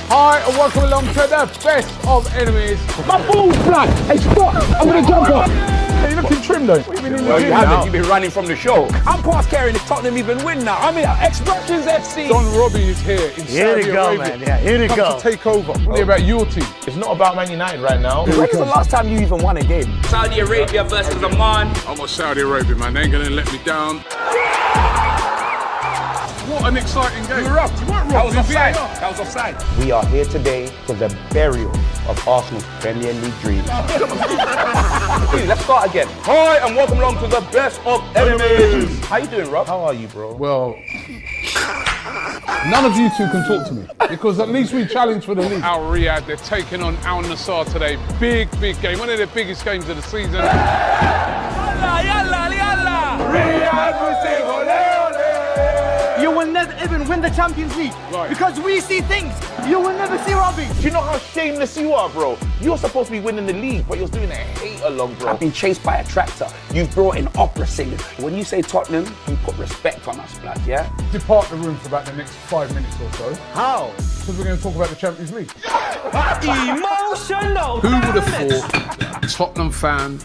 Hi, and welcome along to the best of enemies. My ball's black. Hey, stop. I'm going to jump off. Hey, you're looking trim though. What, you been in the Well, gym you haven't. now? You've been running from the show. I'm past caring if Tottenham even win now. I mean, Expressions FC. Don Robbie is here in Saudi Arabia. Man. Yeah, here we Come go. to take over. What about your team? It's not about Man United right now. When was the last time you even won a game? Saudi Arabia versus Oman. I'm a Saudi Arabia, man. They ain't gonna let me down. What an exciting game. You were robbed. You weren't robbed. That was offside. VAR. That was offside. We are here today for the burial of Arsenal's Premier League dreams. Let's start again. Hi, and welcome along to the best of enemies. How you doing, Rob? How are you, bro? Well, none of you two can talk to me because at least we challenge for the league. Al Riyadh, they're taking on Al Nassr today. Big game. One of the biggest games of the season. Yalla, yalla, yalla. Riyadh will say ole, ole. You will never even win the Champions League. Right. Because we see things you will never see rubbish. Do you know how shameless you are, bro? You're supposed to be winning the league, but you're doing a hate-along, bro. I've been chased by a tractor. You've brought in opera singers. When you say Tottenham, you put respect on us, blood, yeah? Depart the room for about the next 5 minutes or so. How? Because we're going to talk about the Champions League. Emotional. Who would have thought a Tottenham fan,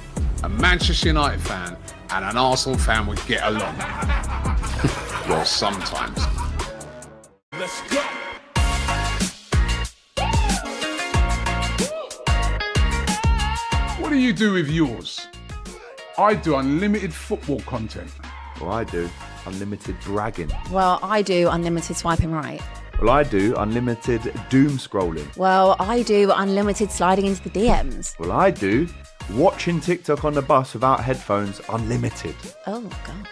a Manchester United fan, and an Arsenal fan would get along? Well, sometimes. Let's go. What do you do with yours? I do unlimited football content. Well, I do unlimited bragging. Well, I do unlimited swiping right. Well, I do unlimited doom scrolling. Well, I do unlimited sliding into the DMs. Well, I do watching TikTok on the bus without headphones unlimited. Oh, God.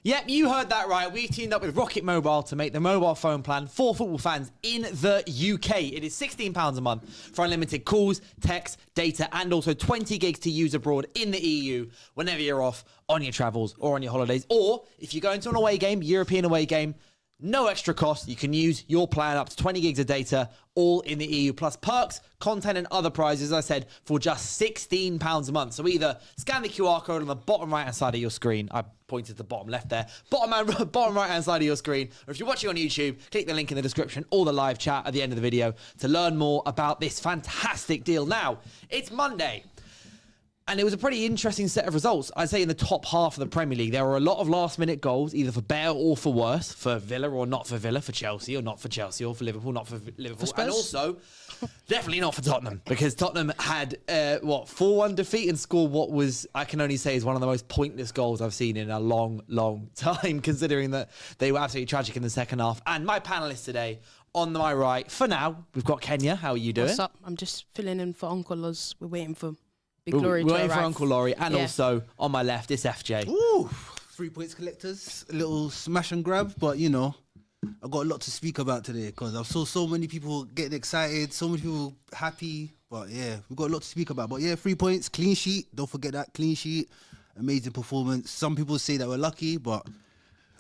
Yep, you heard that right. We teamed up with Rocket Mobile to make the mobile phone plan for football fans in the UK. It is £16 a month for unlimited calls, text, data, and also 20 gigs to use abroad in the EU whenever you're off on your travels or on your holidays. Or if you're going to an away game, European away game, no extra cost. You can use your plan up to 20 gigs of data, all in the EU, plus perks, content, and other prizes, as I said, for just £16 a month. So either scan the QR code on the bottom right-hand side of your screen. I pointed to the bottom left there. Bottom right-hand side of your screen. Or if you're watching on YouTube, click the link in the description or the live chat at the end of the video to learn more about this fantastic deal. Now, it's Monday. And it was a pretty interesting set of results. I'd say in the top half of the Premier League, there were a lot of last-minute goals, either for better or for worse, for Villa or not for Villa, for Chelsea or not for Chelsea, or for Liverpool, not for Liverpool. For And also, definitely not for Tottenham, because Tottenham had, 4-1 defeat and scored what was, I can only say, is one of the most pointless goals I've seen in a long, long time, considering that they were absolutely tragic in the second half. And my panellists today, on my right, for now, we've got Kenya. How are you doing? What's up? I'm just filling in for Uncle Oz. We're waiting for Big We're Glory to waiting for arrive. Uncle Laurie. And Yeah. also, on my left, it's FJ. Ooh, 3 points collectors, a little smash and grab, but you know, I've got a lot to speak about today because I've saw so many people getting excited, so many people happy, but yeah, we've got a lot to speak about. But yeah, 3 points, clean sheet, don't forget that, clean sheet, amazing performance. Some people say that we're lucky, but...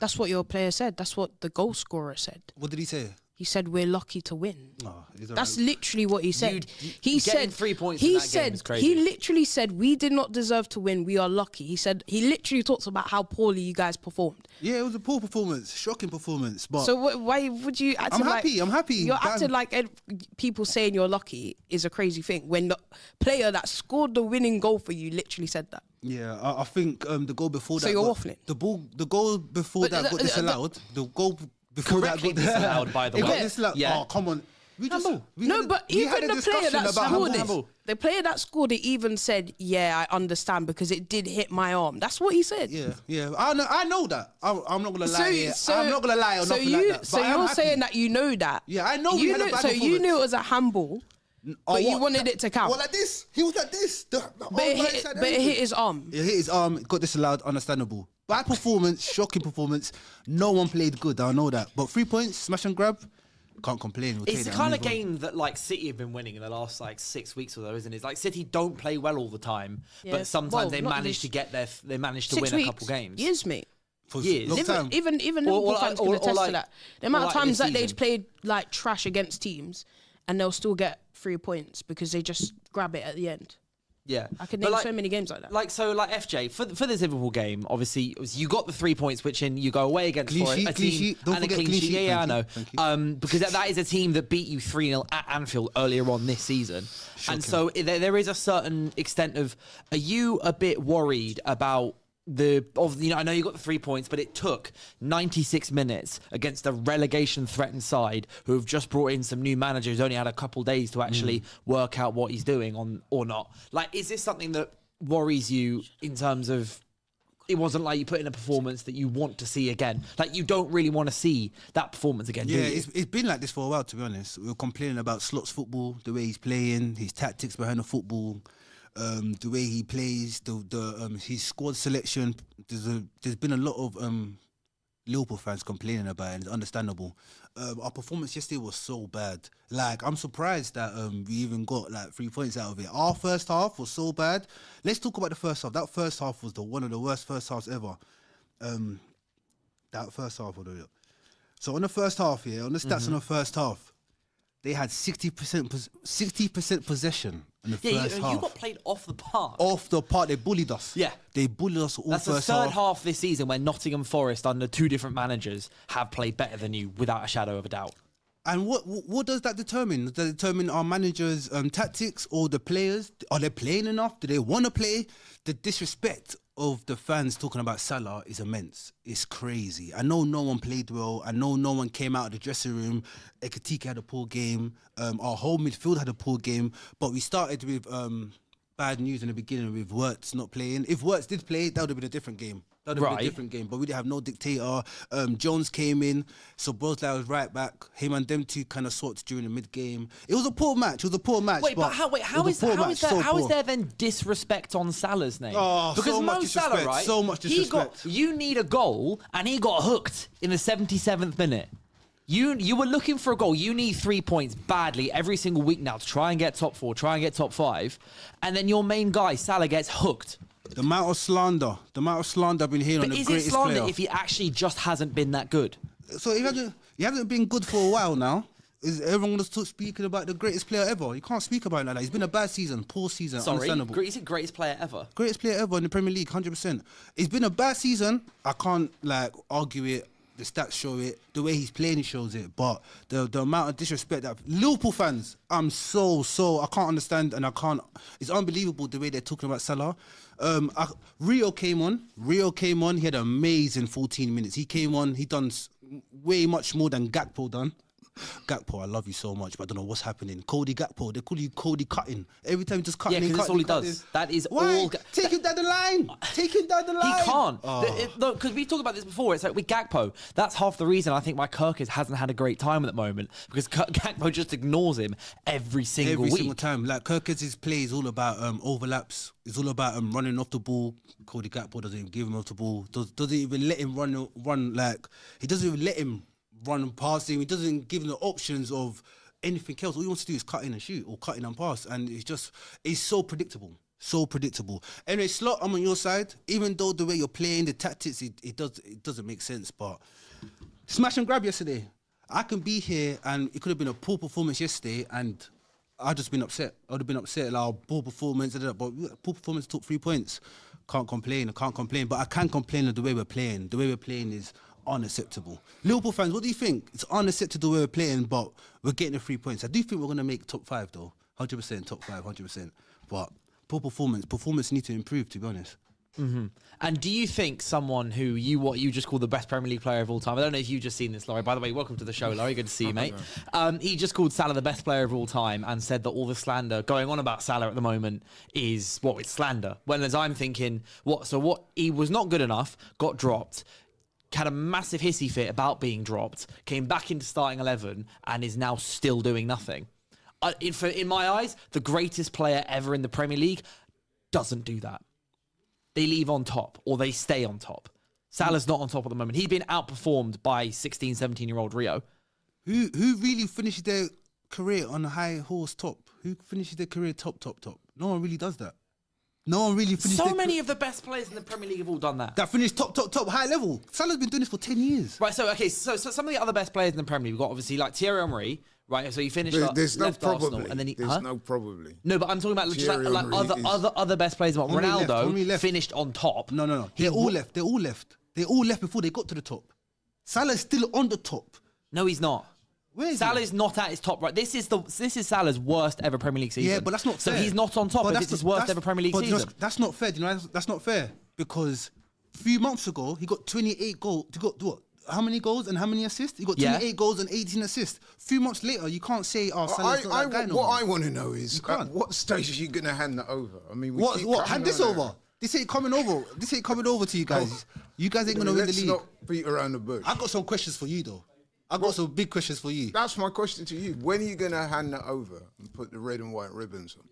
That's what your player said. That's what the goal scorer said. What did he say? He said we're lucky to win. Oh, he's all That's right. literally what he said. He getting said 3 points He in that game said is crazy. he literally said we did not deserve to win. We are lucky. He said he literally talks about how poorly you guys performed. Yeah, it was a poor performance, shocking performance, but... So why would you act I'm like... happy, I'm happy. You're Damn. acting like people saying you're lucky is a crazy thing when the player that scored the winning goal for you literally said that. Yeah, I think the goal before So that... you're got- waffling? The goal before But that got disallowed. The goal before Correctly that got disallowed, by the It way. got disallowed. Yeah. Oh, come on. We just... we No, had a- but we had even a the player discussion that about scored handball. it, the player that scored it even said, "Yeah, I understand because it did hit my arm." That's what he said. Yeah. I know that. I'm not gonna lie here. I'm not gonna lie or so nothing you, like that. So but I am you're happy. saying that you know that? Yeah, I know we You had a knew, bad so you performance. knew it was a handball, but you wanted it to count. Well, like this. He was like this. The But it hit his arm. It hit his arm. Got disallowed. Understandable. Bad performance. Shocking performance. No one played good. I know that. But 3 points, smash and grab. Can't complain. We'll It's take the that kind and of move on. game that like City have been winning in the last like 6 weeks or so, isn't it? It's like City don't play well all the time, Yeah. but sometimes Well, they not manage this- to get there. They manage to 6 win weeks, a couple games. Years, mate. For years. long time. Even Liverpool fans can attest to like- that. The amount or of like times this that they've season. played like trash against teams, and they'll still get 3 points because they just grab it at the end. Yeah, I could But name so many games like that. Like FJ for this Liverpool game, obviously you got the 3 points, which you go away against Clean for sheet, a clean team sheet. Don't and a forget clean clean sheet. sheet. Yeah, I know. Thank you. Because that is a team that beat you 3-0 at Anfield earlier on this season, and so there is a certain extent of. Are you a bit worried about? I know you got the 3 points, but it took 96 minutes against a relegation threatened side who have just brought in some new managers who's only had a couple days to actually work out what he's doing on or not. Like, is this something that worries you in terms of it wasn't like you put in a performance that you want to see again? Like, you don't really want to see that performance again, do you? It's been like this for a while, to be honest. We were complaining about Slot's football, the way he's playing, his tactics behind the football, the way he plays, his squad selection. There's been a lot of Liverpool fans complaining about it, and it's understandable. Our performance yesterday was so bad. Like, I'm surprised that we even got like 3 points out of it. Our first half was so bad. Let's talk about the first half. That first half was one of the worst first halves ever. That first half. So on the first half, on the stats on the first half, they had 60% possession in the first half. You got played off the park. Off the park, they bullied us. Yeah. They bullied us all That's first the third half. half this season where Nottingham Forest, under 2 different managers, have played better than you without a shadow of a doubt. And what does that determine? Does that determine our managers' tactics or the players? Are they playing enough? Do they want to play? The disrespect of the fans talking about Salah is immense. It's crazy. I know no one played well. I know no one came out of the dressing room. Ekitike had a poor game. Our whole midfield had a poor game. But we started with bad news in the beginning with Wirtz not playing. If Wirtz did play, that would have been a different game. That would have been a different game. But we didn't have no dictator. Jones came in. So Brosley was right back. Him and them two kind of sorted during the mid-game. It was a poor match. Wait, but how is there then disrespect on Salah's name? Oh, because so much Mo Salah, disrespect, right? so much disrespect. You need a goal, and he got hooked in the 77th minute. You were looking for a goal. You need 3 points badly every single week now to try and get top 4, try and get top 5, and then your main guy Salah gets hooked. The amount of slander I've been hearing on the But greatest is it slander player. if he actually just hasn't been that good? So he hasn't been good for a while now. Is everyone going to speaking about the greatest player ever? You can't speak about it like that. He's been a bad season, poor season, understandable. He's the greatest player ever. Greatest player ever in the Premier League, 100%. It's been a bad season. I can't argue it. The stats show it. The way he's playing, he shows it. But the amount of disrespect that Liverpool fans, I can't understand, and I can't. It's unbelievable the way they're talking about Salah. Rio came on. He had an amazing 14 minutes. He came on. He done way much more than Gakpo done. Gakpo, I love you so much, but I don't know what's happening. Cody Gakpo, they call you Cody Cutting. Every time just cutting. Yeah, because that's all he does. That is all. Take him down the line. Take him down the line. He can't. Because we've talked about this before. It's like with Gakpo, that's half the reason I think why Kirkis hasn't had a great time at the moment, because Gakpo just ignores him every single week. Every single time. Like, Kirkis' play is all about overlaps. It's all about running off the ball. Cody Gakpo doesn't even give him off the ball. Doesn't even let him run. Like, he doesn't even let him run past him. He doesn't give him the options of anything else. All he wants to do is cut in and shoot or cut in and pass. And it's so predictable. So predictable. Anyway, Slot, I'm on your side. Even though the way you're playing, the tactics, it doesn't make sense. But smash and grab yesterday. I can be here and it could have been a poor performance yesterday and I'd just been upset. I would have been upset. Like, poor performance, but poor performance took 3 points. I can't complain, but I can complain of the way we're playing. The way we're playing is unacceptable. Liverpool fans, what do you think? It's unacceptable the way we're playing, but we're getting the 3 points. I do think we're going to make top 5 though. 100% top 5, 100%. But poor performance needs to improve, to be honest. Mm-hmm. And do you think someone who what you just call the best Premier League player of all time? I don't know if you've just seen this, Laurie. By the way, welcome to the show, Laurie. Good to see you, mate. He just called Salah the best player of all time and said that all the slander going on about Salah at the moment is it's slander. When as I'm thinking, what he was not good enough, got dropped, had a massive hissy fit about being dropped, came back into starting 11 and is now still doing nothing. In my eyes, the greatest player ever in the Premier League doesn't do that. They leave on top or they stay on top. Salah's not on top at the moment. He's been outperformed by 16, 17-year-old Rio. Who really finishes their career on a high horse top? Who finishes their career top? No one really does that. No one really finished. So many of the best players in the Premier League have all done that. that finished top, high level. Salah's been doing this for 10 years. Right, so some of the other best players in the Premier League, we've got obviously like Thierry Henry, right? So he finished There's no left Arsenal, probably. and then he There's no probably. No, but I'm talking about just Thierry like Henry other best players. What Henry left, Henry Ronaldo left. finished on top. No. They all left. They all left before they got to the top. Salah's still on the top. No, he's not. Where is Salah's he? not at his top right. This is Salah's worst ever Premier League season. Yeah, but that's not fair. So he's not on top. But it's his worst ever Premier League season. That's not fair. You know, that's not fair because a few months ago he got 28 goals. He got what? How many goals and how many assists? He got 28 goals and 18 assists. A few months later, you can't say, "Oh, Salah's not that guy no What more." I want to know is at what stage are you going to hand that over? I mean, What? Hand this over. This ain't coming over. This ain't coming over to you guys. You guys ain't gonna win the league. Let's not beat around the bush. I got some questions for you though. I got some big questions for you. That's my question to you. When are you going to hand that over and put the red and white ribbons on?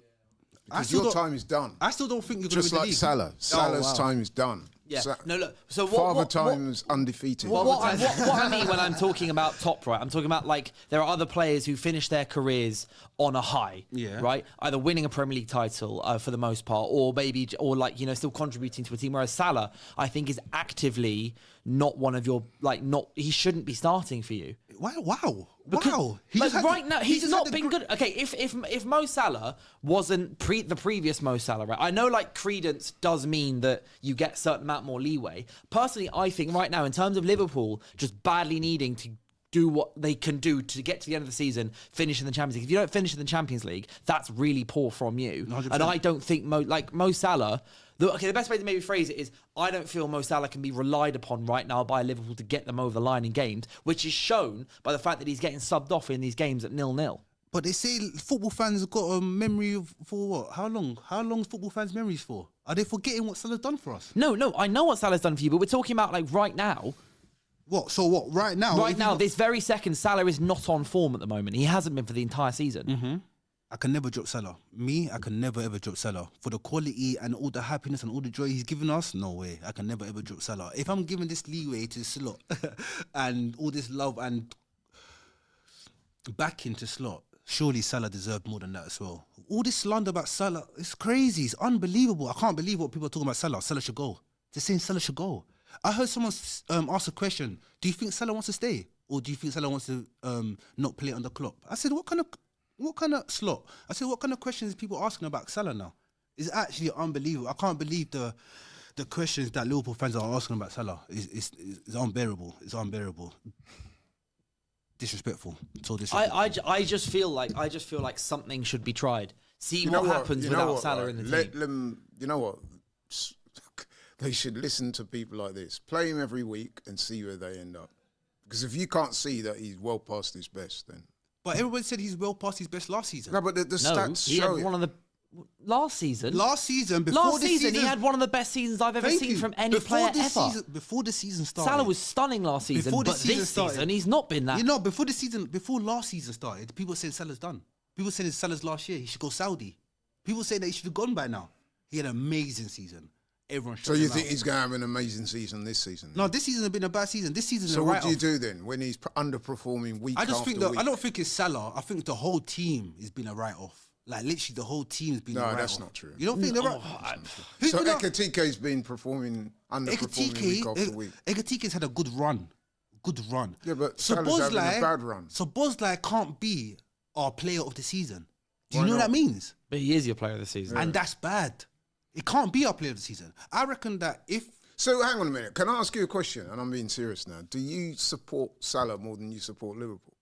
Because your time is done. I still don't think you're going to Just win like the league. Salah. Salah's time is done. Yeah. Sa- No, look. So Father Time's undefeated. What I mean when I'm talking about top, right? I'm talking about like there are other players who finish their careers on a high, right? Either winning a Premier League title for the most part, or maybe, or like, you know, still contributing to a team. Whereas Salah, I think, is actively not one of your, like, not, he shouldn't be starting for you. Wow. He like right now, he's not been good. Okay, if Mo Salah wasn't the previous Mo Salah, right? I know like credence does mean that you get a certain amount more leeway. Personally, I think right now, in terms of Liverpool just badly needing to do what they can do to get to the end of the season, finish in the Champions League. If you don't finish in the Champions League, that's really poor from you. 100%. And I don't think Mo Salah. The best way to maybe phrase it is, I don't feel Mo Salah can be relied upon right now by Liverpool to get them over the line in games, which is shown by the fact that he's getting subbed off in these games at 0-0. But they say football fans have got a memory for what? How long? How long is football fans' memories for? Are they forgetting what Salah's done for us? No, I know what Salah's done for you, but we're talking about like right now. What? So what? Right now? Right now, this very second, Salah is not on form at the moment. He hasn't been for the entire season. Mm-hmm. I can never drop Salah. I can never ever drop Salah. For the quality and all the happiness and all the joy he's given us, no way. I can never ever drop Salah. If I'm giving this leeway to Slot and all this love and backing to Slot, surely Salah deserved more than that as well. All this slander about Salah, it's crazy. It's unbelievable. I can't believe what people are talking about Salah. Salah should go. They're saying Salah should go. I heard someone ask a question. Do you think Salah wants to stay? Or do you think Salah wants to not play under Klopp? I said, what kind of Slot? I said, what kind of questions are people asking about Salah now? It's actually unbelievable. I can't believe the questions that Liverpool fans are asking about Salah. It's unbearable. It's unbearable. Disrespectful. So disrespectful. I just feel like something should be tried. See what happens without Salah in the team. Let them. You know what? They should listen to people like this. Play him every week and see where they end up. Because if you can't see that he's well past his best, then. But everyone said he's well past his best last season. No, but the stats he show had one of the last season. Before this season, he had one of the best seasons I've ever seen from any player ever. Before the season started, Salah was stunning last season, but this season he's not been that. You know, before last season started, people said Salah's done. People said it's Salah's last year. He should go Saudi. People say that he should have gone by now. He had an amazing season. Everyone. So you think he's going to have an amazing season this season? No, this season has been a bad season. This season. So what do you do then when he's underperforming week after week? I don't think it's Salah. I think the whole team has been a write-off. Like literally, the whole team's been. No, that's not true. You don't think they're right? So Ekatike's been underperforming week after week. Ekatike's had a good run. Yeah, but Salah's having a bad run. So Bosley can't be our player of the season. Do you know what that means? But he is your player of the season, and that's bad. It can't be our player of the season. I reckon that if... So hang on a minute. Can I ask you a question? And I'm being serious now. Do you support Salah more than you support Liverpool?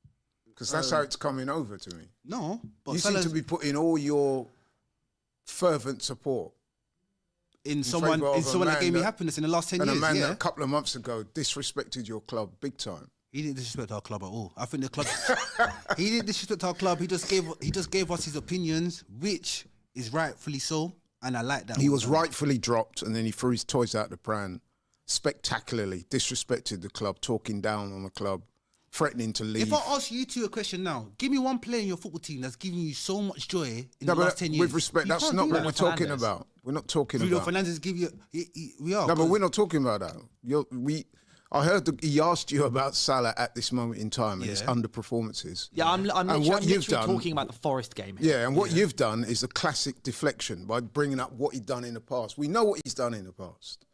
Because that's how it's coming over to me. No. But you seem to be putting all your fervent support in someone that gave me happiness in the last 10 years. And a man that a couple of months ago disrespected your club big time. He didn't disrespect our club at all. I think the club... He didn't disrespect our club. He just gave us his opinions, which is rightfully so. And I like that. He was rightfully dropped, and then he threw his toys out the pram spectacularly, disrespected the club, talking down on the club, threatening to leave. If I ask you two a question now, give me one player in your football team that's giving you so much joy in the last 10 years. With respect, that's not what we're talking about. We're not talking about. Bruno Fernandes give you... We are. No, but we're not talking about that. I heard he asked you about Salah at this moment in time and his underperformances. Yeah, I'm literally talking about the Forest game here. Yeah, and what you've done is a classic deflection by bringing up what he's done in the past. We know what he's done in the past.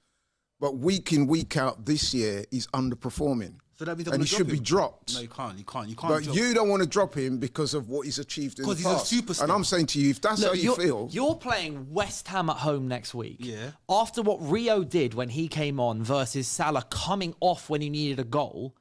But week in, week out this year, he's underperforming. So that means and he should be dropped. No, you can't. But you don't want to drop him because of what he's achieved in the past. Because he's a superstar. And I'm saying to you, if that's how you feel... You're playing West Ham at home next week. Yeah. After what Rio did when he came on versus Salah coming off when he needed a goal...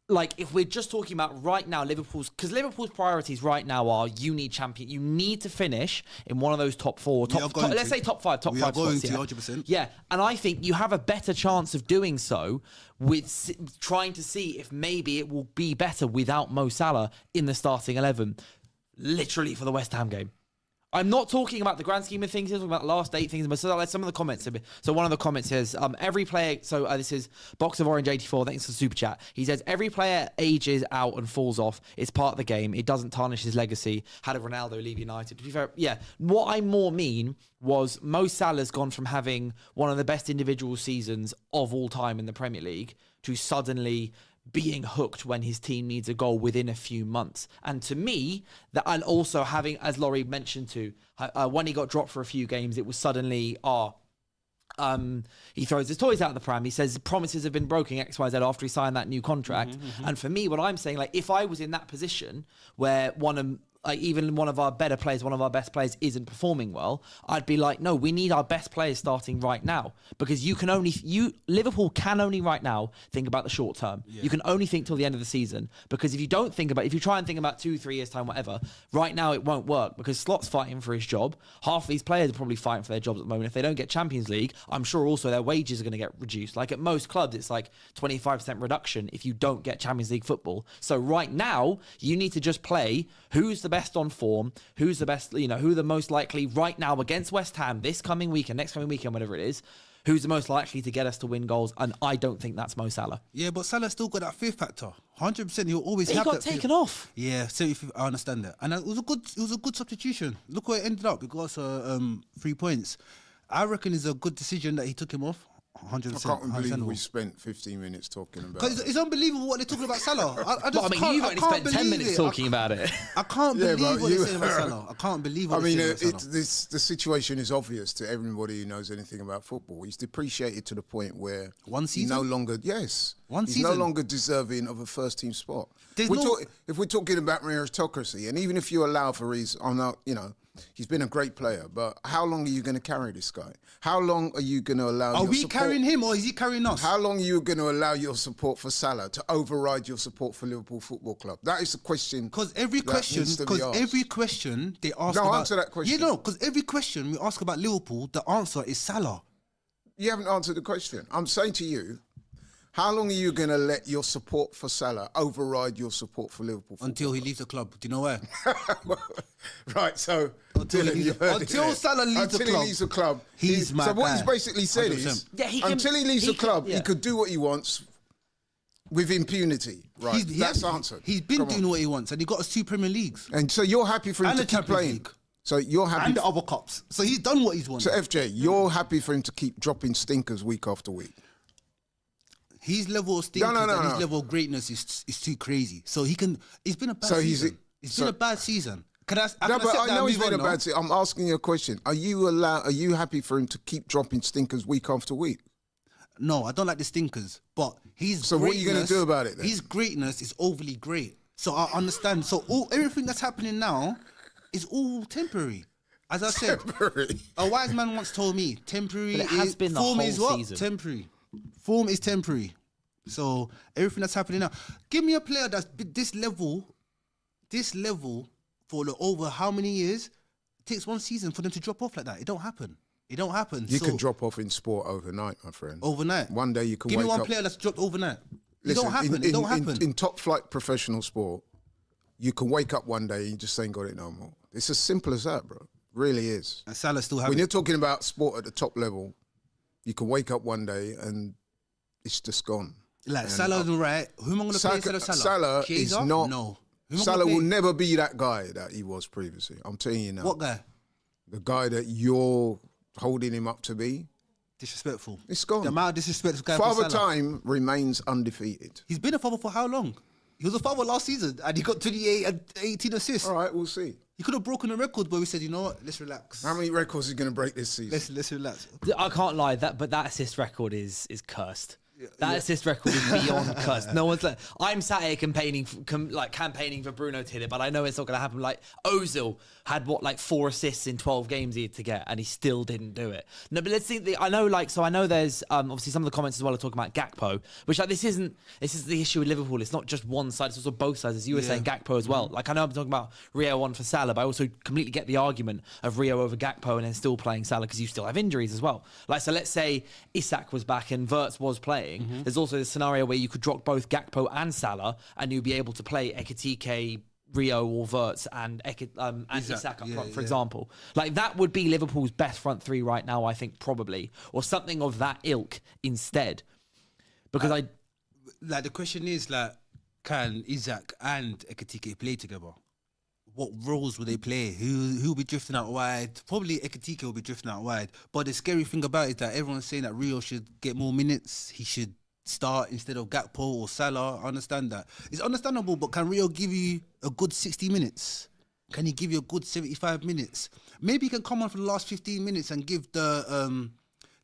Like, if we're just talking about right now, Liverpool's priorities right now are you need to finish in one of those top four, let's say top five spots. We are going to 100%. Yeah, and I think you have a better chance of doing so with trying to see if maybe it will be better without Mo Salah in the starting 11, literally for the West Ham game. I'm not talking about the grand scheme of things. I'm talking about the last 8 things. But some of the comments. So one of the comments says, every player... So this is Box of Orange 84. Thanks for the super chat. He says, every player ages out and falls off. It's part of the game. It doesn't tarnish his legacy. How did Ronaldo leave United? To be fair, yeah. What I more mean was Mo Salah's gone from having one of the best individual seasons of all time in the Premier League to suddenly... being hooked when his team needs a goal within a few months. And to me, that, and also having, as Laurie mentioned too, when he got dropped for a few games, it was suddenly, he throws his toys out of the pram. He says promises have been broken, X, Y, Z, after he signed that new contract. And for me, what I'm saying, like, if I was in that position where even one of our better players, one of our best players isn't performing well, I'd be like, no, we need our best players starting right now, because Liverpool can only right now think about the short term. Yeah. You can only think till the end of the season, because if you try and think about 2-3 years time, whatever, right now it won't work, because Slot's fighting for his job. Half of these players are probably fighting for their jobs at the moment. If they don't get Champions League, I'm sure also their wages are going to get reduced. Like at most clubs, it's like 25% reduction if you don't get Champions League football. So right now, you need to just play who's the best on form, who's the best, who the most likely right now against West Ham this coming weekend, next coming weekend, whatever it is, who's the most likely to get us to win goals, and I don't think that's Mo Salah. Yeah, but Salah still got that fear factor. 100%, he'll always have that. He got taken off. Yeah, 75, I understand that, and it was a good substitution. Look where it ended up. It got us 3 points. I reckon it's a good decision that he took him off. 100%. I can't believe we spent 15 minutes talking about it. Because it's unbelievable what they're talking about Salah. You've only spent 10 minutes talking about it. I can't believe what they're saying about Salah. I can't believe what they're saying about Salah. The situation is obvious to everybody who knows anything about football. He's depreciated to the point where he's no longer deserving of a first-team spot. If we're talking about meritocracy, and even if you allow for his, he's been a great player, but how long are you going to carry this guy? How long are you going to allow Are we carrying him or is he carrying us? How long are you going to allow your support for Salah to override your support for Liverpool Football Club? That is the question. Because every question they ask about... answer that question. Because every question we ask about Liverpool, the answer is Salah. You haven't answered the question. I'm saying to you, how long are you going to let your support for Salah override your support for Liverpool? Until he leaves the club. Do you know where? Right, so... Until Salah leaves the club, he's my So what guy. he's basically said 100%. Is, until he leaves the club, he could do what he wants with impunity. Right, that's answered. He's been doing what he wants, and he got us 2 Premier Leagues. And so you're happy for him to keep playing? League. So you're happy... And the other cups. So he's done what he's wanted. So FJ, you're happy for him to keep dropping stinkers week after week? His level of stinkers and his level of greatness is too crazy. So he can... It's been a bad season. It's been a bad season. I know he's been a bad season. I'm asking you a question. Are you happy for him to keep dropping stinkers week after week? No, I don't like the stinkers. But So what are you going to do about it then? His greatness is overly great. So I understand. So everything that's happening now is all temporary. As I said, a wise man once told me, temporary. But it has been the form whole is what? season. Temporary. Form is temporary. So everything that's happening now. Give me a player that's this level for over how many years? It takes one season for them to drop off like that. It don't happen. You can drop off in sport overnight, my friend. Overnight. One day you can Give wake me one up. player that's dropped overnight. Listen, it don't happen. In top flight professional sport, you can wake up one day and you just ain't got it no more. It's as simple as that, bro. Really is. And Salah still has. When you're talking about sport at the top level, you can wake up one day and it's just gone. Like Salah's right. Who am I going to play instead of Salah? Salah is not. No. Salah will never be that guy that he was previously. I'm telling you now. What guy? The guy that you're holding him up to be. Disrespectful. It's gone. The amount of disrespect this guy Father for Salah. Time remains undefeated. He's been a father for how long? He was a father last season and he got 28 and 18 assists. All right, we'll see. He could have broken the record, but we said, you know what? Let's relax. How many records is he going to break this season? Let's relax. I can't lie, but that assist record is cursed. That assist record is beyond cursed. No one's like, I'm sat here campaigning for Bruno to hit it, but I know it's not going to happen. Like Ozil had 4 assists in 12 games he had to get, and he still didn't do it. No, but let's see. I know there's obviously some of the comments as well are talking about Gakpo, which this is the issue with Liverpool. It's not just one side; it's also both sides, as you were saying. Gakpo as well. Like I know I'm talking about Rio on for Salah, but I also completely get the argument of Rio over Gakpo and then still playing Salah because you still have injuries as well. Like so, let's say Isak was back and Wirtz was playing. There's also a scenario where you could drop both Gakpo and Salah, and you'd be able to play Ekitike, Rio or Wirtz and Isak up front, for example. Like that would be Liverpool's best front three right now, I think, probably, or something of that ilk instead. Because the question is can Isak and Ekitike play together? What roles will they play? Who will be drifting out wide? Probably Ekitike will be drifting out wide. But the scary thing about it is that everyone's saying that Rio should get more minutes. He should start instead of Gakpo or Salah. I understand that. It's understandable, but can Rio give you a good 60 minutes? Can he give you a good 75 minutes? Maybe he can come on for the last 15 minutes and give the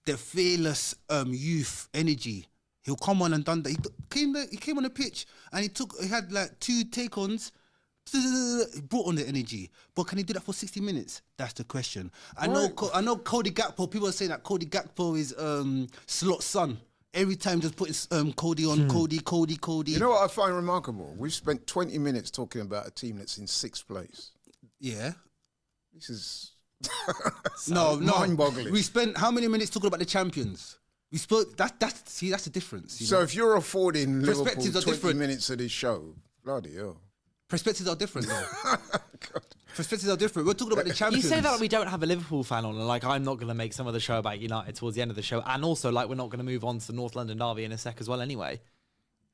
fearless youth energy. He'll come on and done that. He came on the pitch and he had 2 take-ons. He brought on the energy, but can he do that for 60 minutes? That's the question. I know Cody Gakpo. People are saying that Cody Gakpo is Slot's son. Every time just putting Cody on, Cody. You know what I find remarkable? We've spent 20 minutes talking about a team that's in 6th place. Yeah. This is mind-boggling. We spent how many minutes talking about the champions? We spoke. That's the difference. So if you're affording Liverpool Perspectives are 20 different. minutes of this show, bloody hell. Perspectives are different, though. Perspectives are different. We're talking about the champions. You say that we don't have a Liverpool fan on, and I'm not going to make some of the show about United towards the end of the show, and also we're not going to move on to the North London derby in a sec as well, anyway.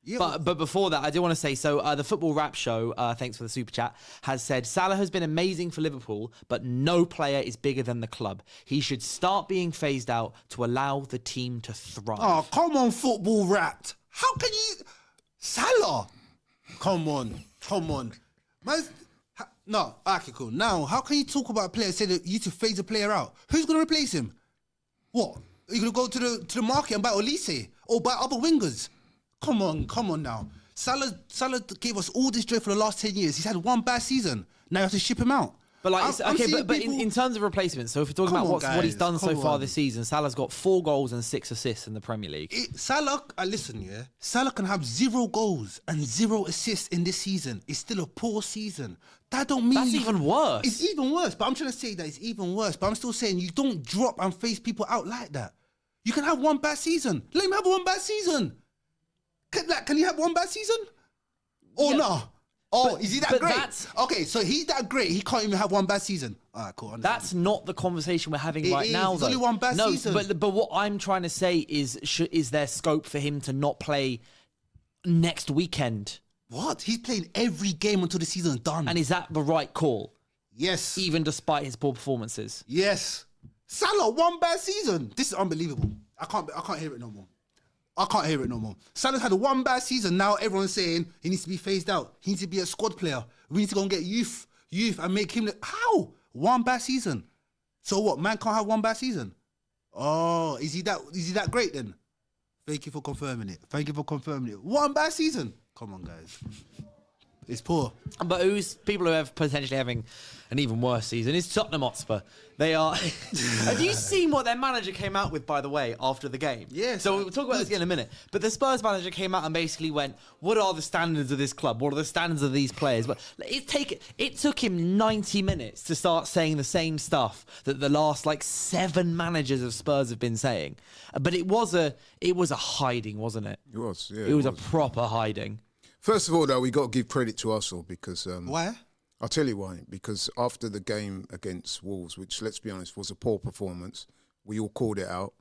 Yeah, but before that, I do want to say, the Football Rap Show, thanks for the super chat, has said, Salah has been amazing for Liverpool, but no player is bigger than the club. He should start being phased out to allow the team to thrive. Oh, come on, Football Rap. How can you... Salah? Come on. No, okay, cool. Now, how can you talk about a player and say that you need to phase a player out? Who's going to replace him? What? Are you going to go to the market and buy Olise or buy other wingers? Come on now. Salah gave us all this joy for the last 10 years. He's had one bad season. Now you have to ship him out. But in terms of replacements, so if we're talking about what he's done so far this season, Salah's got 4 goals and 6 assists in the Premier League. Salah can have 0 goals and 0 assists in this season. It's still a poor season. That don't mean... That's even worse. It's even worse, but I'm trying to say that it's even worse. But I'm still saying you don't drop and face people out like that. You can have one bad season. Let him have one bad season. Can you have one bad season? Or no? Oh, is he that great? Okay, so he's that great. He can't even have one bad season. All right, cool. That's not the conversation we're having right now, It's though. only one bad season. But what I'm trying to say is there scope for him to not play next weekend? What? He's playing every game until the season's done. And is that the right call? Yes. Even despite his poor performances? Yes. Salah, one bad season. This is unbelievable. I can't hear it no more. Salah's had one bad season. Now everyone's saying he needs to be phased out. He needs to be a squad player. We need to go and get youth and make him... How? One bad season. So what? Man can't have one bad season? Oh, is he that great then? Thank you for confirming it. One bad season. Come on, guys. It's poor. But people who are potentially having an even worse season is Tottenham Hotspur. They are... Have you seen what their manager came out with, by the way, after the game? Yes. So we'll talk about this in a minute. But the Spurs manager came out and basically went, what are the standards of this club? What are the standards of these players? But it took him 90 minutes to start saying the same stuff that the last 7 managers of Spurs have been saying. But it was a hiding, wasn't it? It was, yeah. It was a proper hiding. First of all, though, we got to give credit to Arsenal because... Why? I'll tell you why. Because after the game against Wolves, which, let's be honest, was a poor performance, we all called it out.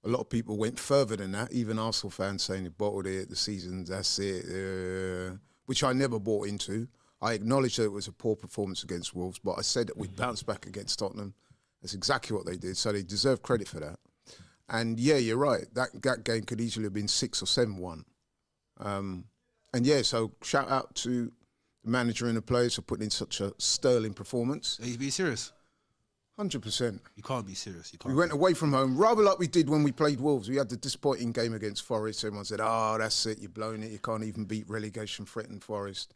A lot of people went further than that, even Arsenal fans saying they bottled it, the season, that's it, which I never bought into. I acknowledged that it was a poor performance against Wolves, but I said that we'd bounce back against Tottenham. That's exactly what they did, so they deserve credit for that. And yeah, you're right. That game could easily have been 6 or 7-1. And yeah, so shout out to the manager and the players for putting in such a sterling performance. Are you being serious? 100%. You can't be serious. You can't. We went away from home, rather like we did when we played Wolves. We had the disappointing game against Forest. Everyone said, oh, that's it, you're blowing it. You can't even beat relegation-threatened Forest.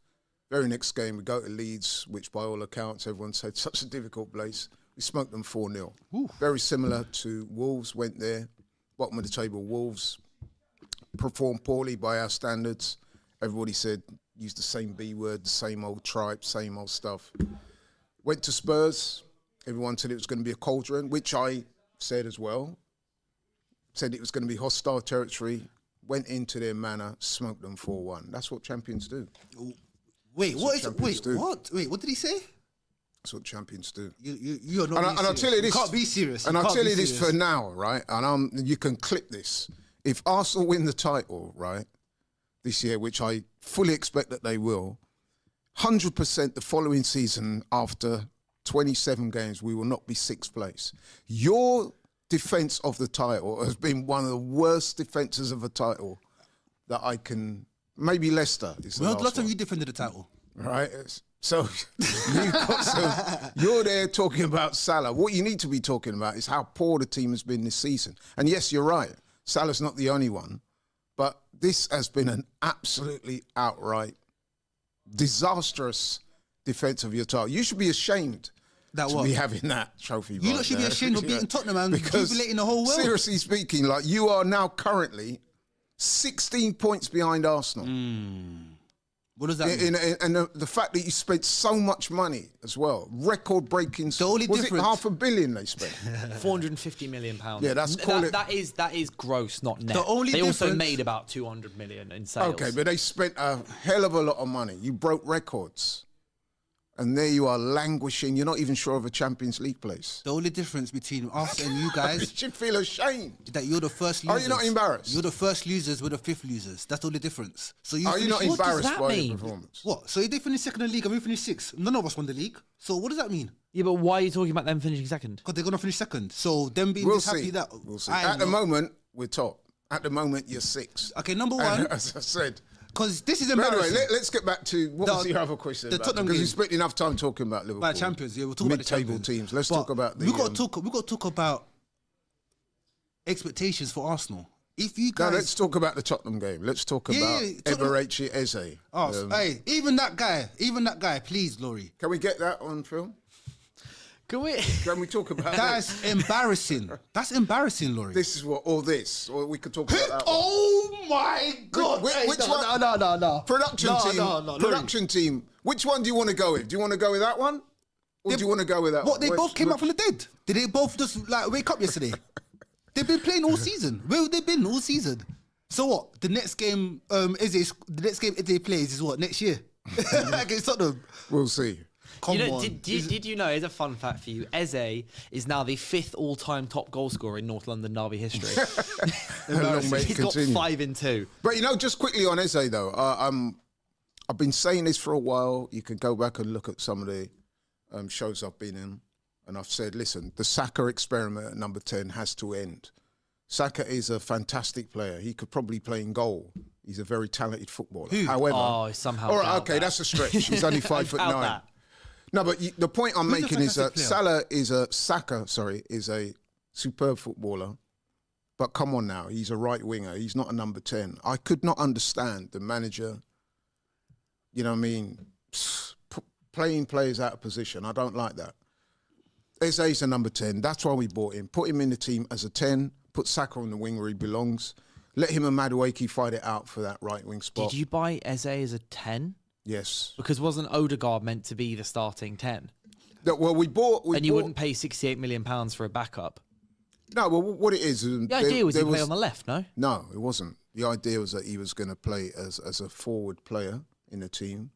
Very next game, we go to Leeds, which by all accounts, everyone said such a difficult place. We smoked them 4-0. Very similar to Wolves, went there. Bottom of the table, Wolves performed poorly by our standards. Everybody said, use the same B word, the same old tripe, same old stuff. Went to Spurs. Everyone said it was going to be a cauldron, which I said as well. Said it was going to be hostile territory. Went into their manor, smoked them 4-1. That's what champions do. Wait, what is it? Wait, do. what? Wait, what did he say? That's what champions do. You're not. And I'll tell you this. You can't be serious. And I'll tell you this for now, right? And you can clip this. If Arsenal win the title, right, this year, which I fully expect that they will, 100% the following season, after 27 games, we will not be 6th place. Your defence of the title has been one of the worst defences of a title that I can. Maybe Leicester is the last time one. you defended the title? Right. So you're there talking about Salah. What you need to be talking about is how poor the team has been this season. And yes, you're right. Salah's not the only one. But this has been an absolutely outright disastrous defence of your title. You should be ashamed to be having that trophy. You lot should be ashamed of beating Tottenham and jubilating the whole world. Seriously speaking, like you are now currently 16 points behind Arsenal. What does that mean? And the fact that you spent so much money as well, record-breaking. The only was difference, it £500 million they spent? £450 million. Yeah, that is gross, not net. They also made about 200 million in sales. Okay, but they spent a hell of a lot of money. You broke records. And there you are languishing. You're not even sure of a Champions League place. The only difference between us and you guys... You should feel ashamed. That you're the first losers. Are you not embarrassed? You're the first losers, we're the 5th losers. That's the only difference. So Are you not embarrassed by mean? your performance? What? So they finished 2nd in the league and we finished 6th. None of us won the league. So what does that mean? Yeah, but why are you talking about them finishing 2nd? Because they're going to finish 2nd. So them being happy that... We'll see. At the moment, we're top. At the moment, you're 6th. Okay, number one... And, as I said... Because this is embarrassing. But anyway, let's get back to what was your other question. The Tottenham because game. you spent enough time talking about Liverpool. About champions, yeah, we'll talk about the mid-table champions. teams. Let's talk about the. We got to talk about expectations for Arsenal. If you guys, no, let's talk about the Tottenham game. Let's talk about Eberechi Eze. Oh, hey, even that guy, please, Laurie. Can we get that on film? Can we talk about That's embarrassing. That's embarrassing, Laurie. This is what all this. Or we could talk about that. Oh my God! Which one? No. Production team. Which one do you want to go with? Do you want to go with that one, or do you want to go with that? What? one? They both came up from the dead. Did they both just like wake up yesterday? They've been playing all season. Where have they been all season? So what? The next game, Eze plays is what next year against Tottenham. We'll see. Did you know, here's a fun fact for you, Eze is now the 5th all-time top goal scorer in North London derby history. He's got 5 in 2. But, just quickly on Eze, though, I've been saying this for a while. You can go back and look at some of the shows I've been in, and I've said, listen, the Saka experiment at number 10 has to end. Saka is a fantastic player. He could probably play in goal. He's a very talented footballer. However... somehow... All right, okay, that's a stretch. He's only 5'9". No, but the point I'm making is that Saka is a superb footballer. But come on now, he's a right winger. He's not a number 10. I could not understand the manager, playing players out of position. I don't like that. Eze's a number 10. That's why we bought him. Put him in the team as a 10. Put Saka on the wing where he belongs. Let him and Madueke fight it out for that right wing spot. Did you buy Eze as a 10? Yes. Because wasn't Odegaard meant to be the starting 10? Well, you wouldn't pay £68 million for a backup. No, well, what it is... The idea was he play on the left, no? No, it wasn't. The idea was that he was going to play as a forward player in the team,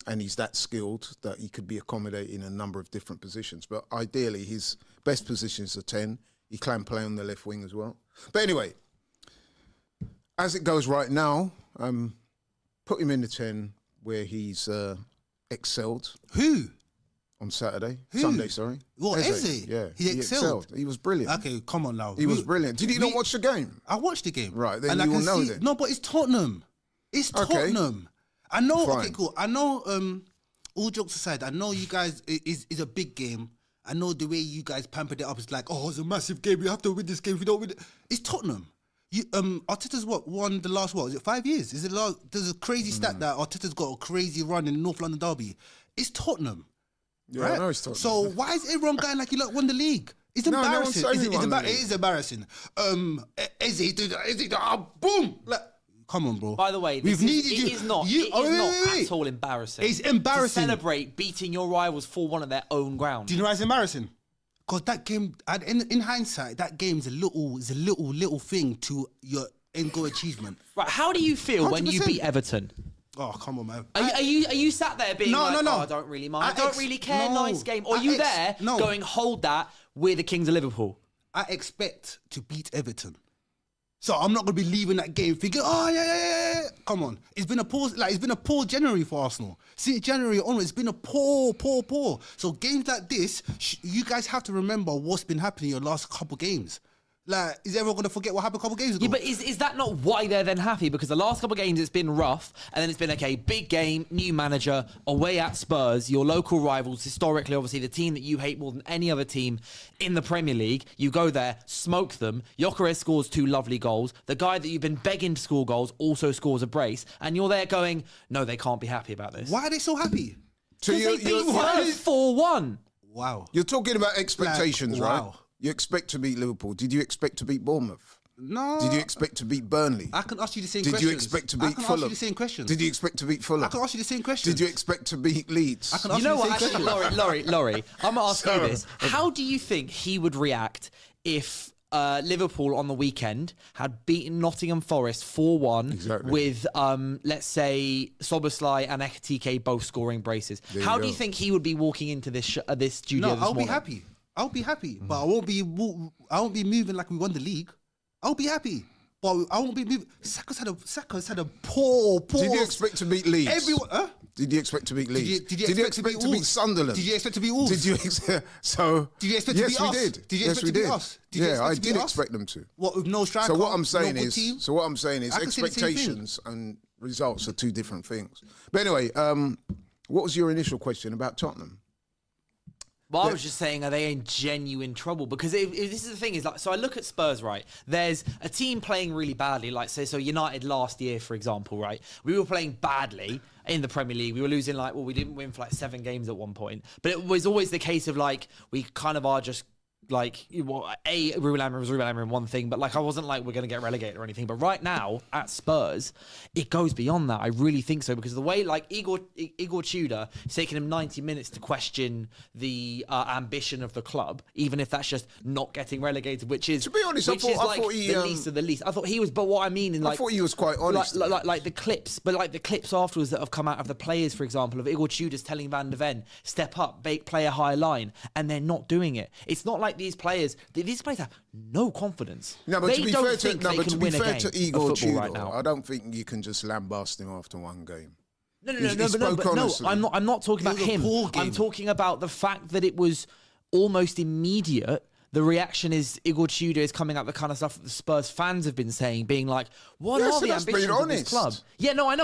and he's that skilled that he could be accommodated in a number of different positions. But ideally, his best position is a 10. He can play on the left wing as well. But anyway, as it goes right now, put him in the 10 where he's excelled. Who? on Saturday. Who? Sunday, sorry. What, Eze? Yeah. He excelled. He was brilliant. Okay, come on now. He was brilliant. Did you not watch the game? I watched the game. Right, then and you I will can know see, then. No, but it's Tottenham. It's Okay. Tottenham. I know. Fine. Okay, cool. I know. All jokes aside, I know you guys is a big game. I know the way you guys pampered it up. It's like, oh, it's a massive game. We have to win this game. If we don't win it, it's Tottenham. Arteta's won the last Is it 5 years? Is it there's a crazy stat that Arteta's got a crazy run in North London derby. It's Tottenham. Yeah, right? I know it's Tottenham. So why is everyone going like you lot won the league? It's No, no one's embarrassing. saying we won the league. It is embarrassing. Eze did boom. Like, come on, bro. By the way, We've needed you. It is not at all embarrassing. It's embarrassing. To celebrate beating your rivals 4-1 at their own ground. Do you know why it's embarrassing? Because that game, in hindsight, that game's a little thing to your end goal achievement. Right, how do you feel when you 100%. beat Everton? Oh, come on, man. Are you sat there being No, like, no, no. oh, I don't really mind, I don't really care, no. nice game? Or are you there No. going, hold that, we're the Kings of Liverpool? I expect to beat Everton. So I'm not going to be leaving that game thinking, oh, yeah. Come on. It's been a poor January for Arsenal. Since January onwards, it's been a poor. So games like this, you guys have to remember what's been happening in your last couple games. Like, is everyone going to forget what happened a couple games ago? Yeah, but is that not why they're then happy? Because the last couple of games it's been rough, and then it's been, okay, big game, new manager, away at Spurs, your local rivals, historically, obviously, the team that you hate more than any other team in the Premier League. You go there, smoke them. Gyökeres scores 2 lovely goals. The guy that you've been begging to score goals also scores a brace, and you're there going, no, they can't be happy about this. Why are they so happy? So Because they beat Spurs 4-1. Wow. You're talking about expectations, Like, right? wow. You expect to beat Liverpool. Did you expect to beat Bournemouth? No. Did you expect to beat Burnley? I can ask you the same Did questions. you expect to I beat can Fulham? ask you the same questions. Did you expect to beat Fulham? I can ask you the same questions. Did you expect to beat Leeds? I can ask You know the what, same actually, questions. Laurie, I'm going to ask you So- this. How do you think he would react if Liverpool on the weekend had beaten Nottingham Forest 4-1 Exactly. with, let's say, Soboslai and Ekitike both scoring braces? There you How do go. you think he would be walking into this this studio No, this I'll morning? be happy. I'll be happy, but I won't be moving like we won the league. I'll be happy, but I won't be moving. Saka's had a poor. Did you expect to beat Leeds? Everyone, huh? Did you expect to beat Leeds? Did you expect to beat Wolves? Sunderland? Did you expect to beat Wolves? Did you so? Did you expect to yes, beat us? we did. Did you yes, expect we to beat did. us? Did you Yeah, expect I to beat did us? expect them to. What, with no striker? So what I'm saying no good is, team? I can say the same thing. expectations and results are 2 different things. But anyway, what was your initial question about Tottenham? Well, I was just saying, are they in genuine trouble? Because if this is the thing, is like, so I look at Spurs, right? There's a team playing really badly, like say, so United last year, for example, right? We were playing badly in the Premier League. We were losing we didn't win for like 7 games at one point. But it was always the case of like, we kind of are just like, Ruben Amorim was Ruben Amorim, one thing, but like I wasn't like we're going to get relegated or anything. But right now at Spurs, it goes beyond that. I really think so, because the way like Igor Tudor, it's taken him 90 minutes to question the ambition of the club, even if that's just not getting relegated, which is, To be honest, I thought he, the least of the least. I thought he was, but what I mean in I like, thought he was quite honest. like the clips, but like the clips afterwards that have come out of the players, for example, of Igor Tudor's telling Van de Ven, step up, play a high line, and they're not doing it. It's not like these players have no confidence. No, but they to be don't fair think to, no, they but can to be win a fair game to of Igor football Tudor, right now. I don't think you can just lambast him after 1 game. No, I'm not talking about was a him. poor game. I'm talking about the fact that it was almost immediate. The reaction is Igor Tudor is coming up the kind of stuff that the Spurs fans have been saying, being like, "What Yeah, are so the that's being ambitions of this honest. club?" Yeah, no, I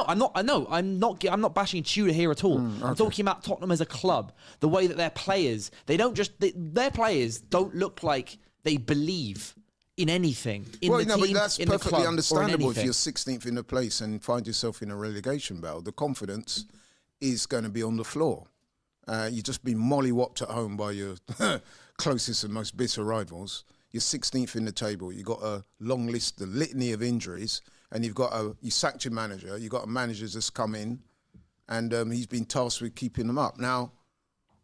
know. I'm not bashing Tudor here at all. I'm talking about Tottenham as a club. The way that their players, their players don't look like they believe in anything in the team, but that's in the perfectly club, or in understandable if anything. you're 16th in the place and find yourself in a relegation battle. The confidence is going to be on the floor. You've just been mollywopped at home by your closest and most bitter rivals. You're 16th in the table. You've got a long list, a litany of injuries, and you sacked your manager. You've got a manager that's come in, and he's been tasked with keeping them up. Now,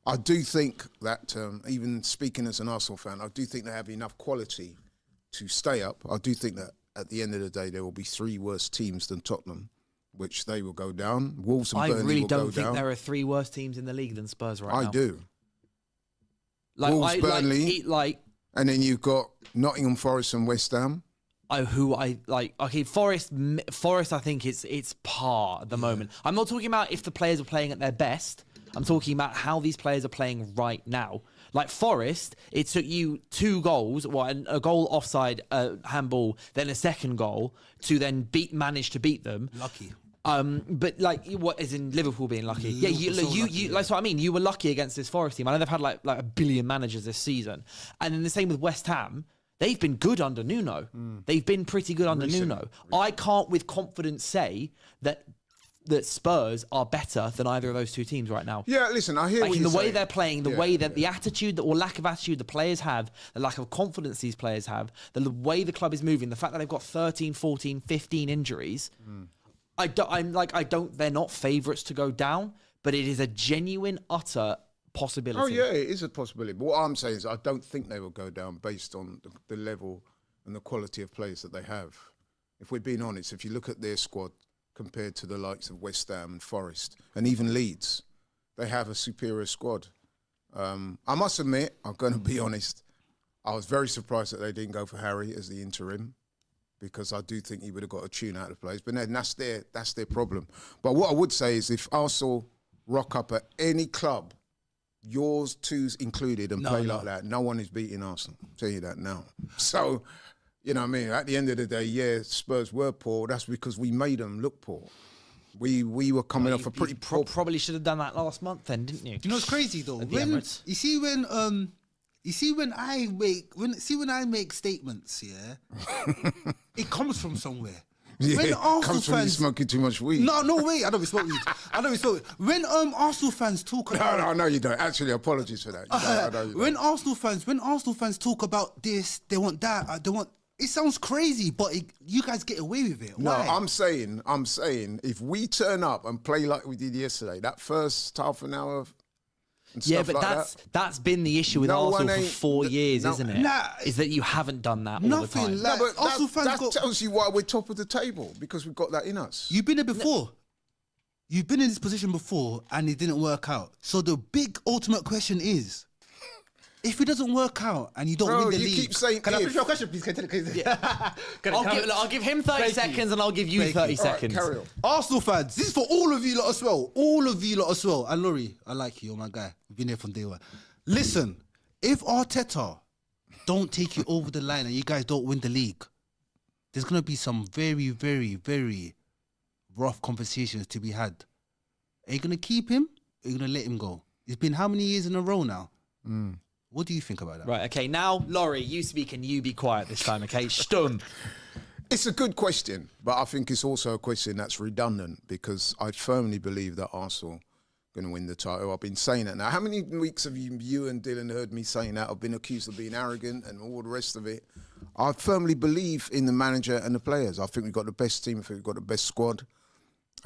I do think that, even speaking as an Arsenal fan, I do think they have enough quality to stay up. I do think that at the end of the day, there will be 3 worse teams than Tottenham, which they will go down. Wolves and I Burnley really will go don't think down. there are 3 worse teams in the league than Spurs right now. I do. Like, Wolves, Burnley, and then you've got Nottingham Forest and West Ham. Forest. I think it's par at the moment. I'm not talking about if the players are playing at their best. I'm talking about how these players are playing right now. Like Forest, it took you 2 goals, a goal offside, handball, then a second goal to then manage to beat them. Lucky. But like, what is in Liverpool being lucky? Lucky, that's what I mean. You were lucky against this Forest team. I know they've had like a billion managers this season, and then the same with West Ham. They've been good under Nuno. They've been pretty good under Nuno. I can't with confidence say that Spurs are better than either of those 2 teams right now. Yeah, listen, I hear like what in you're the way saying. they're playing, the way that the attitude or lack of attitude the players have, the lack of confidence these players have, the way the club is moving, the fact that they've got 13, 14, 15 injuries. They're not favourites to go down, but it is a genuine, utter possibility. Oh, yeah, it is a possibility. But what I'm saying is I don't think they will go down based on the level and the quality of players that they have. If we're being honest, if you look at their squad compared to the likes of West Ham and Forest and even Leeds, they have a superior squad. I must admit, I'm going to be honest, I was very surprised that they didn't go for Harry as the interim, because I do think he would have got a tune out of the place. But then that's their problem. But what I would say is if Arsenal rock up at any club, yours two's included, and play like that, no one is beating Arsenal. I'll tell you that now. So, you know what I mean? At the end of the day, yeah, Spurs were poor. That's because we made them look poor. We were coming off a pretty poor... Probably should have done that last month then, didn't you? Do you know what's crazy though? You see when I make statements, yeah, it comes from somewhere. Yeah, when Arsenal comes from you smoking too much weed. No way. I don't be smoking weed. When Arsenal fans talk about... No, you don't. Actually, apologies for that. I know you when don't. Arsenal fans talk about this, they want that, they want... It sounds crazy, but you guys get away with it. Why? No, I'm saying, if we turn up and play like we did yesterday, that first half an hour... Yeah, but that's been the issue with Arsenal for 4 years, isn't it? Nah, is that you haven't done that all the time. Like, but Arsenal fans that tells you why we're top of the table, because we've got that in us. You've been there before. You've been in this position before and it didn't work out. So the big ultimate question is, if it doesn't work out and you don't win the league... you keep saying Can I if. finish your question, please? I'll give him 30 seconds and I'll give you 30 seconds. Carry on. Arsenal fans, this is for all of you lot as well. All of you lot as well. And Laurie, I like you. You're my guy. We've been here from day one. Listen, if Arteta don't take you over the line and you guys don't win the league, there's going to be some very, very, very rough conversations to be had. Are you going to keep him? Or are you going to let him go? It's been how many years in a row now? What do you think about that? Right, okay, now, Laurie, you speak and you be quiet this time, okay? Stum. It's a good question, but I think it's also a question that's redundant, because I firmly believe that Arsenal are going to win the title. I've been saying that now. How many weeks have you and Dylan heard me saying that? I've been accused of being arrogant and all the rest of it. I firmly believe in the manager and the players. I think we've got the best team. I think we've got the best squad.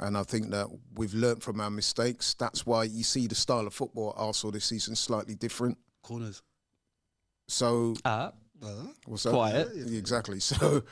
And I think that we've learnt from our mistakes. That's why you see the style of football at Arsenal this season slightly different. Corners. So... what's that? Quiet. Yeah, exactly. So...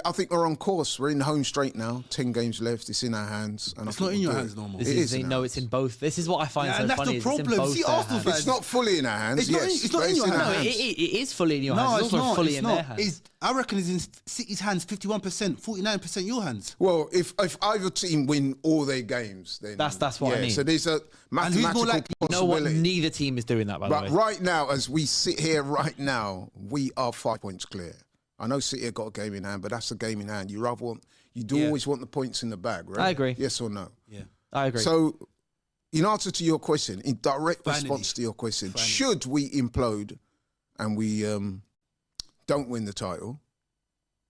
I think we're on course. We're in the home straight now. 10 games left. It's in our hands. And it's not in your hands no more. It's in both. This is what I find so and that's funny. the problem. See, Arsenal fans, it's not fully in our hands. It's not in your hands. No, it is fully in your hands. It's also fully in their hands. I reckon it's in City's hands 51%, 49% your hands. Well, if either team win all their games, then... That's what I mean. So there's a mathematical possibility. You know what? Neither team is doing that, by the way. But right now, as we sit here right now, we are 5 points clear. I know City have got a game in hand, but that's a game in hand. You always want the points in the bag, right? I agree. Yes or no? Yeah, I agree. So, in answer to your question, in direct response to your question, should we implode and we don't win the title?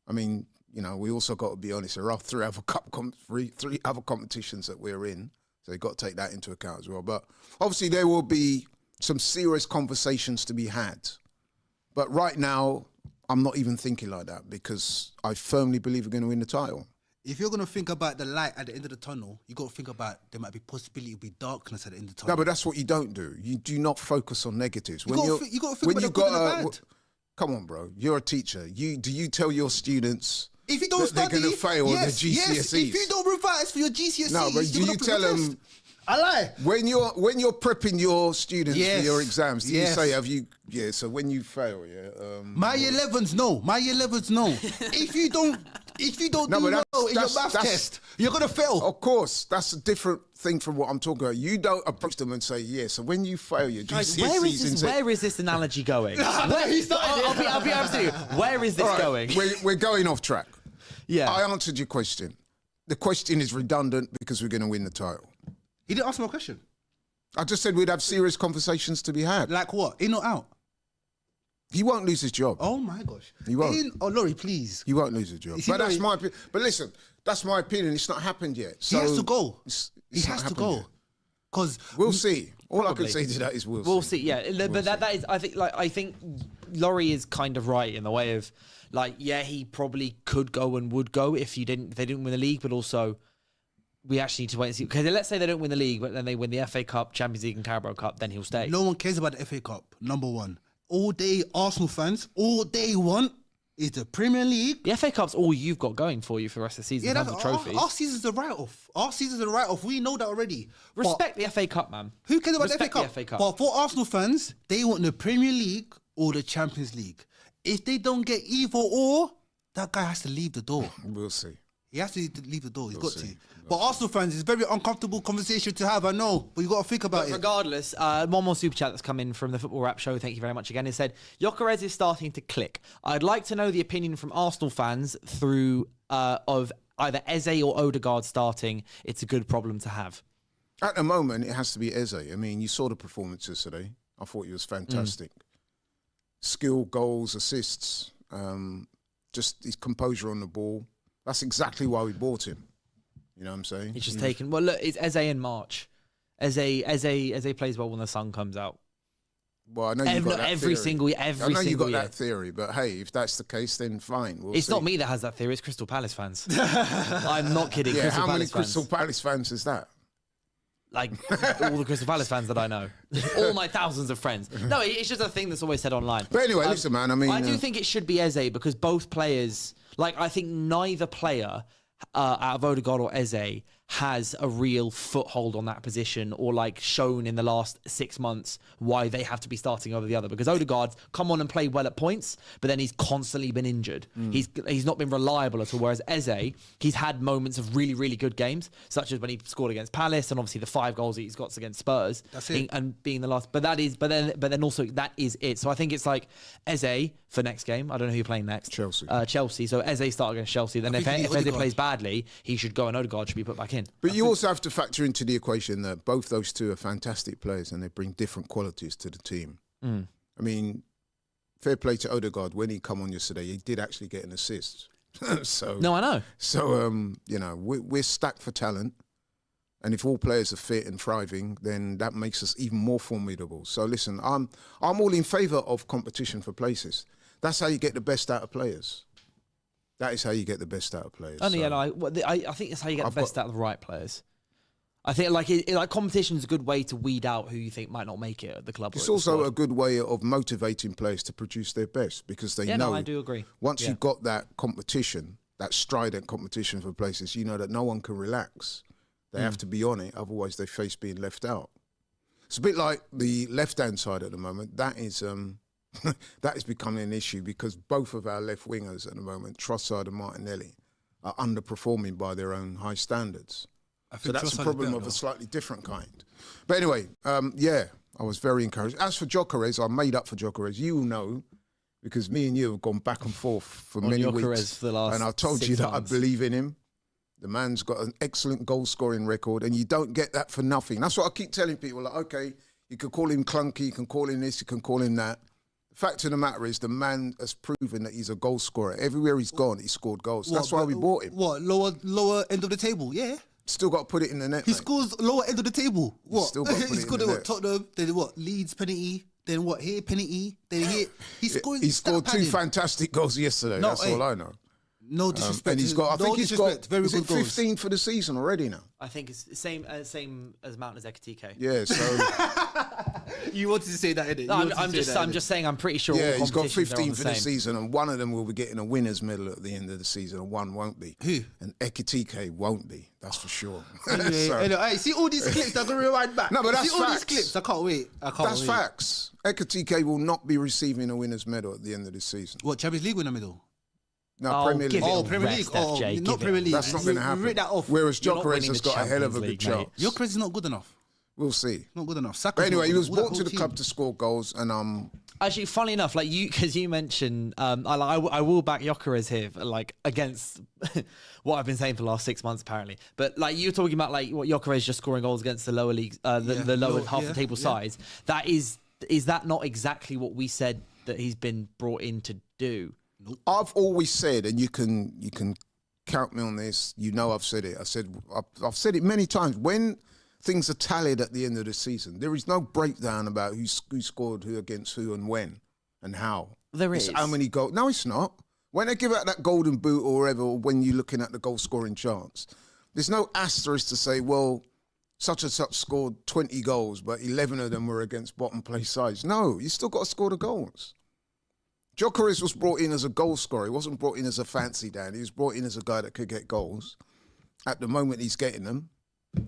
I mean, you know, we also got to be honest. There are three other competitions that we're in, so you've got to take that into account as well. But obviously, there will be some serious conversations to be had. But right now, I'm not even thinking like that, because I firmly believe we're going to win the title. If you're going to think about the light at the end of the tunnel, you got to think about there might be possibility of be darkness at the end of the tunnel. No, but that's what you don't do. You do not focus on negatives. You got to think about the good and the bad. Come on, bro. You're a teacher. Do you tell your students if you don't that study, they're going to fail on their GCSEs? Yes. If you don't revise for your GCSEs, no, but do you tell them? I lie. When you're prepping your students Yes. for your exams, do Yes. you say, have you? Yeah. So when you fail, My year 11s, no. My year 11s, no. If you don't No, do but well in your that's- math that's- test, you're gonna fail. Of course, that's a different thing from what I'm talking about. You don't approach them and say, yeah. So when you fail your GCSEs, Where is this analogy going? He started I'll be honest with you. Where is this All right, going? We're going off track. Yeah. I answered your question. The question is redundant because we're going to win the title. He didn't answer my question. I just said we'd have serious conversations to be had. Like what? In or out? He won't lose his job. Oh my gosh. He won't. In or Laurie, please. He won't lose his job. You see, But that's Laurie- my opinion. But listen, that's my opinion. It's not happened yet. So He has to go. it's He not has to happened go. yet. Because We'll see. All I Probably. can say to that is We'll see. Yeah, but that is. I think Laurie is kind of right in the way of like, yeah, he probably could go and would go if they didn't win the league, but also we actually need to wait and see. Because let's say they don't win the league, but then they win the FA Cup, Champions League, and Carabao Cup, then he'll stay. no one cares about the FA Cup, number one. All day Arsenal fans, all they want is the Premier League. The FA Cup's all you've got going for you for the rest of the season. Yeah, in terms of trophies. our season's a write-off. Our season's a write-off. We know that already. But Respect the FA Cup, man. who cares about Respect the FA Cup? But for Arsenal fans, they want the Premier League or the Champions League. If they don't get either or, that guy has to leave the door. We'll see. He has to leave the door. He's We'll got see. to. But Arsenal fans, it's a very uncomfortable conversation to have, I know. But you got to think about But it. regardless, one more super chat that's come in from the Football Rap Show. Thank you very much again. It said, Gyökeres is starting to click. I'd like to know the opinion from Arsenal fans of either Eze or Odegaard starting. It's a good problem to have. At the moment, it has to be Eze. I mean, you saw the performances today. I thought he was fantastic. Skill, goals, assists, just his composure on the ball. That's exactly why we bought him. You know what I'm saying? He's just taken. Well, look, it's Eze in March. Eze plays well when the sun comes out. Well, I know you've got that every theory. single I know you single got year. that theory, but hey, if that's the case, then fine. We'll It's see. not me that has that theory. It's Crystal Palace fans. I'm not kidding. Yeah, Crystal how many Palace fans. Crystal Palace fans is that? Like all the Crystal Palace fans that I know, all my thousands of friends. No, it's just a thing that's always said online. But anyway, listen, man. I mean, I do think it should be Eze because both players, like I think neither player out of Odegaard or Eze has a real foothold on that position or like shown in the last 6 months why they have to be starting over the other, because Odegaard's come on and played well at points, but then he's constantly been injured. He's not been reliable at all, whereas Eze, he's had moments of really, really good games, such as when he scored against Palace and obviously the 5 goals that he's got against Spurs. That's it. And being the last, but then also that is it. So I think it's like Eze for next game. I don't know who you're playing next. Chelsea. So Eze start against Chelsea. Then if think Eze Odegaard. plays badly, he should go and Odegaard should be put back in. But you also have to factor into the equation that both those two are fantastic players and they bring different qualities to the team. I mean, fair play to Odegaard. When he come on yesterday, he did actually get an assist. No, I know. So, you know, we're stacked for talent. And if all players are fit and thriving, then that makes us even more formidable. So listen, I'm all in favour of competition for places. That's how you get the best out of players. That is how you get the best out of players. Only, So- I think it's how you get I've the best out of the right players. I think like competition is a good way to weed out who you think might not make it at the club. It's or at the also squad. a good way of motivating players to produce their best because they know. I do agree. Once Yeah. you've got that competition, that strident competition for places, you know that no one can relax. They have to be on it, otherwise they face being left out. It's a bit like the left-hand side at the moment. That is that is becoming an issue because both of our left wingers at the moment, Trossard and Martinelli, are underperforming by their own high standards. So that's a problem of a slightly different kind. But anyway, yeah, I was very encouraged. As for Gyökeres, I made up for Gyökeres. You know, because me and you have gone back and forth for On many Gyökeres weeks. for the last and I told 6 you that months. I believe in him. The man's got an excellent goal-scoring record, and you don't get that for nothing. That's what I keep telling people. Like, okay, you can call him clunky, you can call him this, you can call him that. The fact of the matter is the man has proven that he's a goal scorer. Everywhere he's gone, he's scored goals. That's why we bought him. What, lower end of the table? Yeah. Still got to put it in the net, He mate. scores lower end of the table. What? still got to put He it in scored the what? net. Tottenham, then what? Leeds penalty, then what? Here penalty, then here. He scored. He scored stat 2 padding. fantastic goals yesterday. No, That's hey, all I know. No disrespect. And he's got, I think he's got, very is good it goals. 15 for the season already now? I think it's same as amount as Ekatike. Yeah, so You wanted to say that, innit? No, I'm just saying I'm pretty sure. Yeah, all he's got competitions are on 15 the for the same. season, and one of them will be getting a winner's medal at the end of the season, and one won't be. Who? And Ekitike won't be. That's for sure. Anyway, see all these clips. I'm gonna rewind back. No, but that's see all these facts. clips. I can't wait. That's facts. Ekitike will not be receiving a winner's medal at the end of the season. What, Champions League winner medal? No, Premier League. give it a Premier rest, League. FJ, Not give it Premier a League. That's not going to happen. Write that off. Whereas You're not Gyökeres winning has the got a hell of a Champions big League, mate. chance. Gyökeres is not good enough. We'll see. Not good enough. But anyway, he was All that brought to whole the team. club to score goals, and Actually, funny enough, like because you mentioned, I will back Gyökeres here, like against what I've been saying for the last 6 months, apparently. But like you're talking about, like what Gyökeres just scoring goals against the lower leagues, the lower half the table sides. That is that not exactly what we said that he's been brought in to do? I've always said, and you can count me on this. You know, I've said it. I've said it many times. When things are tallied at the end of the season, there is no breakdown about who scored who against who and when and how. There It's is. how many goals. No, it's not. When they give out that golden boot or whatever, or when you're looking at the goal scoring chance, there's no asterisk to say, well, such and such scored 20 goals, but 11 of them were against bottom place sides. No, you still got to score the goals. Gyökeres was brought in as a goal scorer. He wasn't brought in as a fancy Dan. He was brought in as a guy that could get goals. At the moment, he's getting them.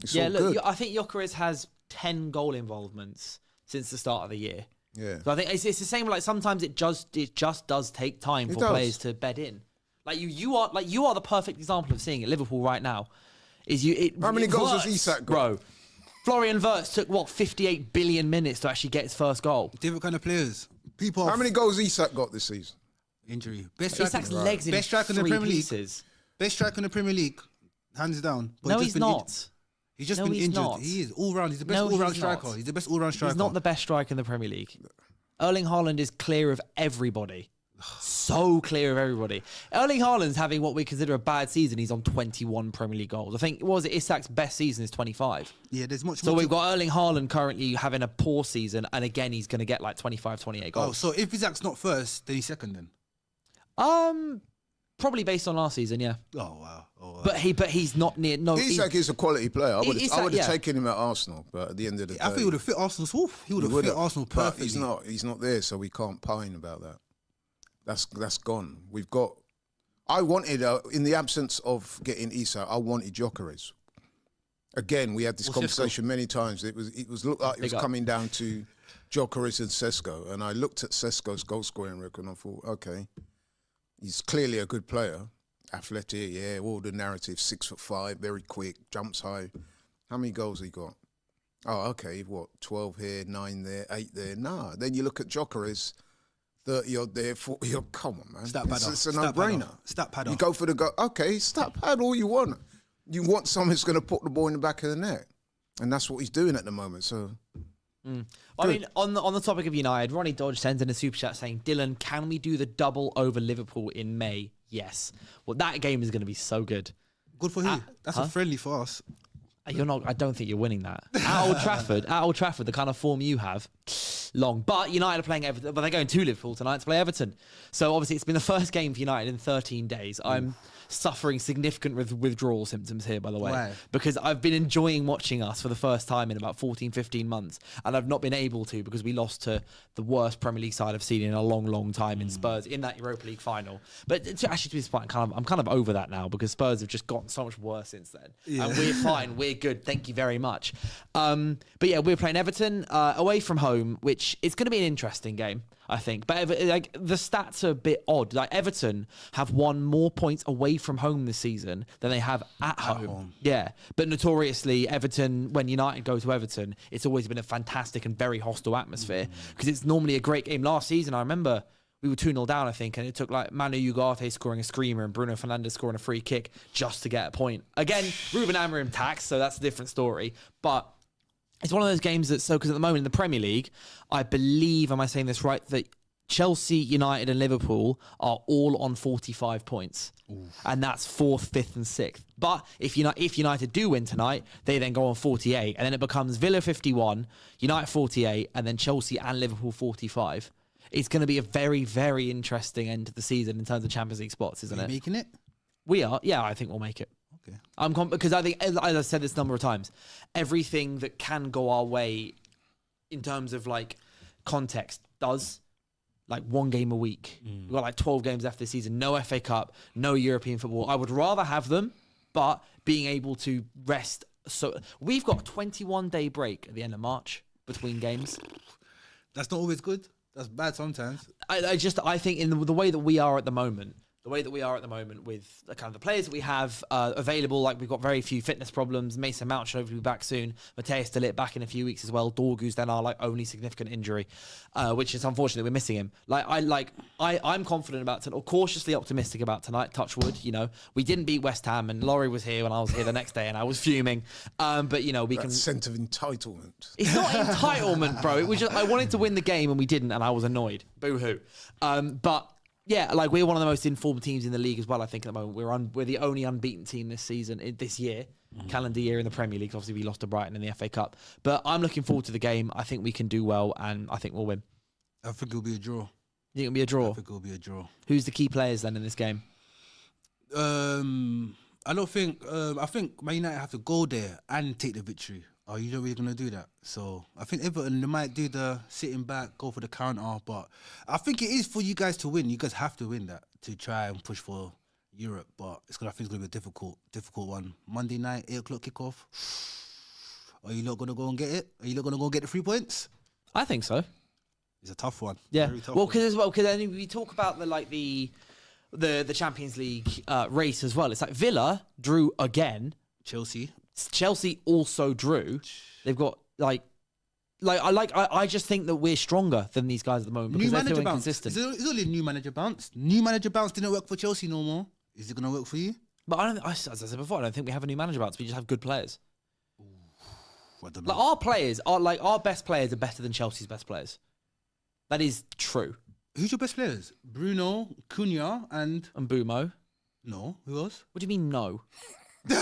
It's all Look, good. I think Gyökeres has 10 goal involvements since the start of the year. Yeah. So I think it's the same. Like sometimes it just does take time for players to bed in. Like you are the perfect example of seeing it. Liverpool right now How many goals has Isak got? Bro, Florian Wirtz took 58 billion minutes to actually get his first goal. Different kind of players. People. How many goals Isak got this season? Injury. Best striker. Isak's legs in Best striker in the three Premier League. pieces. Best striker in the Premier League, hands down. But No, just he's been not. He's just No, been he's injured. not. He is all round. He's the best No, all round he's striker. not. He's the best all round striker. He's not the best striker in the Premier League. Erling Haaland is clear of everybody. So clear of everybody. Erling Haaland's having what we consider a bad season. He's on 21 Premier League goals. I think, Isak's best season is 25. Yeah, there's much So more. we've got Erling Haaland currently having a poor season, and again, he's going to get like 25, 28 goals. Oh, so if Isak's not first, then he's second then? Probably based on last season, yeah. Oh, wow. Oh, wow. But he's not near. No, Isak is a quality player. I would have yeah. taken him at Arsenal, but at the end of the day, I think he would have fit Arsenal's wolf. He would have fit Arsenal but perfectly. he's not there, so we can't pine about that. That's gone. I wanted, in the absence of getting Isak, I wanted Gyökeres. Again, we had this conversation many times. It looked like it was coming down to Gyökeres and Sesko, and I looked at Sesko's goal scoring record and I thought, okay, he's clearly a good player. Athletic, yeah, all the narrative, 6'5", very quick, jumps high. How many goals he got? Oh, okay, 12 here, 9 there, 8 there. Nah, then you look at Gyökeres, 30 odd there, 40 odd. Come on, man. It's a no-brainer. Stat pad. You go for the goal. Okay, stat pad all you want. You want someone who's going to put the ball in the back of the net. And that's what he's doing at the moment, so... I mean, on the topic of United, Ronnie Dodge sends in a super chat saying, Dylan, can we do the double over Liverpool in May? Yes. Well, that game is going to be so good. Good for who? That's a friendly for us. You're not. I don't think you're winning that at Old Trafford. The kind of form you have, long. But United are playing Everton, but they're going to Liverpool tonight to play Everton. So obviously, it's been the first game for United in 13 days. I'm suffering significant withdrawal symptoms here, by the way. Why? Because I've been enjoying watching us for the first time in about 14, 15 months, and I've not been able to because we lost to the worst Premier League side I've seen in a long, long time in Spurs in that Europa League final. But to be frank, I'm kind of over that now because Spurs have just gotten so much worse since then. Yeah. And we're fine. We're good. Thank you very much. But yeah, we're playing Everton away from home, which is going to be an interesting game, I think. But like the stats are a bit odd. Like Everton have won more points away from home this season than they have at home. Yeah. But notoriously, Everton, when United go to Everton, it's always been a fantastic and very hostile atmosphere because it's normally a great game. Last season, I remember we were 2-0 down, I think, and it took like Manu Ugarte scoring a screamer and Bruno Fernandes scoring a free kick just to get a point. Again, Ruben Amorim tax, so that's a different story. But it's one of those games because at the moment in the Premier League, I believe, am I saying this right, that Chelsea, United and Liverpool are all on 45 points. And that's 4th, 5th and 6th. But if United do win tonight, they then go on 48. And then it becomes Villa 51, United 48, and then Chelsea and Liverpool 45. It's going to be a very, very interesting end to the season in terms of Champions League spots, isn't it? Making it? We are. Yeah, I think we'll make it. Okay. Because I think, as I've said this a number of times, everything that can go our way in terms of like context, does like 1 game a week. We've got like 12 games after the season, no FA Cup, no European football. I would rather have them, but being able to rest. So we've got a 21-day break at the end of March between games. That's not always good. That's bad sometimes. I think in the way that we are at the moment, with the kind of the players that we have available, like we've got very few fitness problems. Mason Mount should hopefully be back soon. Mateus de Ligt back in a few weeks as well. Dorgu's then our like only significant injury, which is unfortunate we're missing him. I'm confident about or cautiously optimistic about tonight. Touch wood, we didn't beat West Ham, and Laurie was here when I was here the next day, and I was fuming. But we can sense of entitlement. It's not entitlement, bro. It was just I wanted to win the game and we didn't, and I was annoyed. Boo hoo. But. Yeah, like we're one of the most informed teams in the league as well. I think at the moment we're the only unbeaten team this season, this year, calendar year in the Premier League. Obviously, we lost to Brighton in the FA Cup, but I'm looking forward to the game. I think we can do well, and I think we'll win. I think it'll be a draw. You think it'll be a draw? I think it'll be a draw. Who's the key players then in this game? I don't think. I think Man United have to go there and take the victory. Are you not really going to do that? So I think Everton, they might do the sitting back, go for the counter. But I think it is for you guys to win. You guys have to win that to try and push for Europe. But I think it's going to be a difficult one. Monday night, 8 o'clock kickoff. Are you not going to go and get it? Are you not going to go and get the 3 points? I think so. It's a tough one. Yeah. Very tough Because then we talk about the Champions League race as well. It's like Villa drew again. Chelsea also drew. They've got I just think that we're stronger than these guys at the moment because they're too inconsistent. It's only a new manager bounce. New manager bounce didn't work for Chelsea no more. Is it going to work for you? But as I said before, I don't think we have a new manager bounce. We just have good players. I don't know. Like our players are our best players are better than Chelsea's best players. That is true. Who's your best players? Bruno, Cunha, and Mbumo. No, who else? What do you mean no? He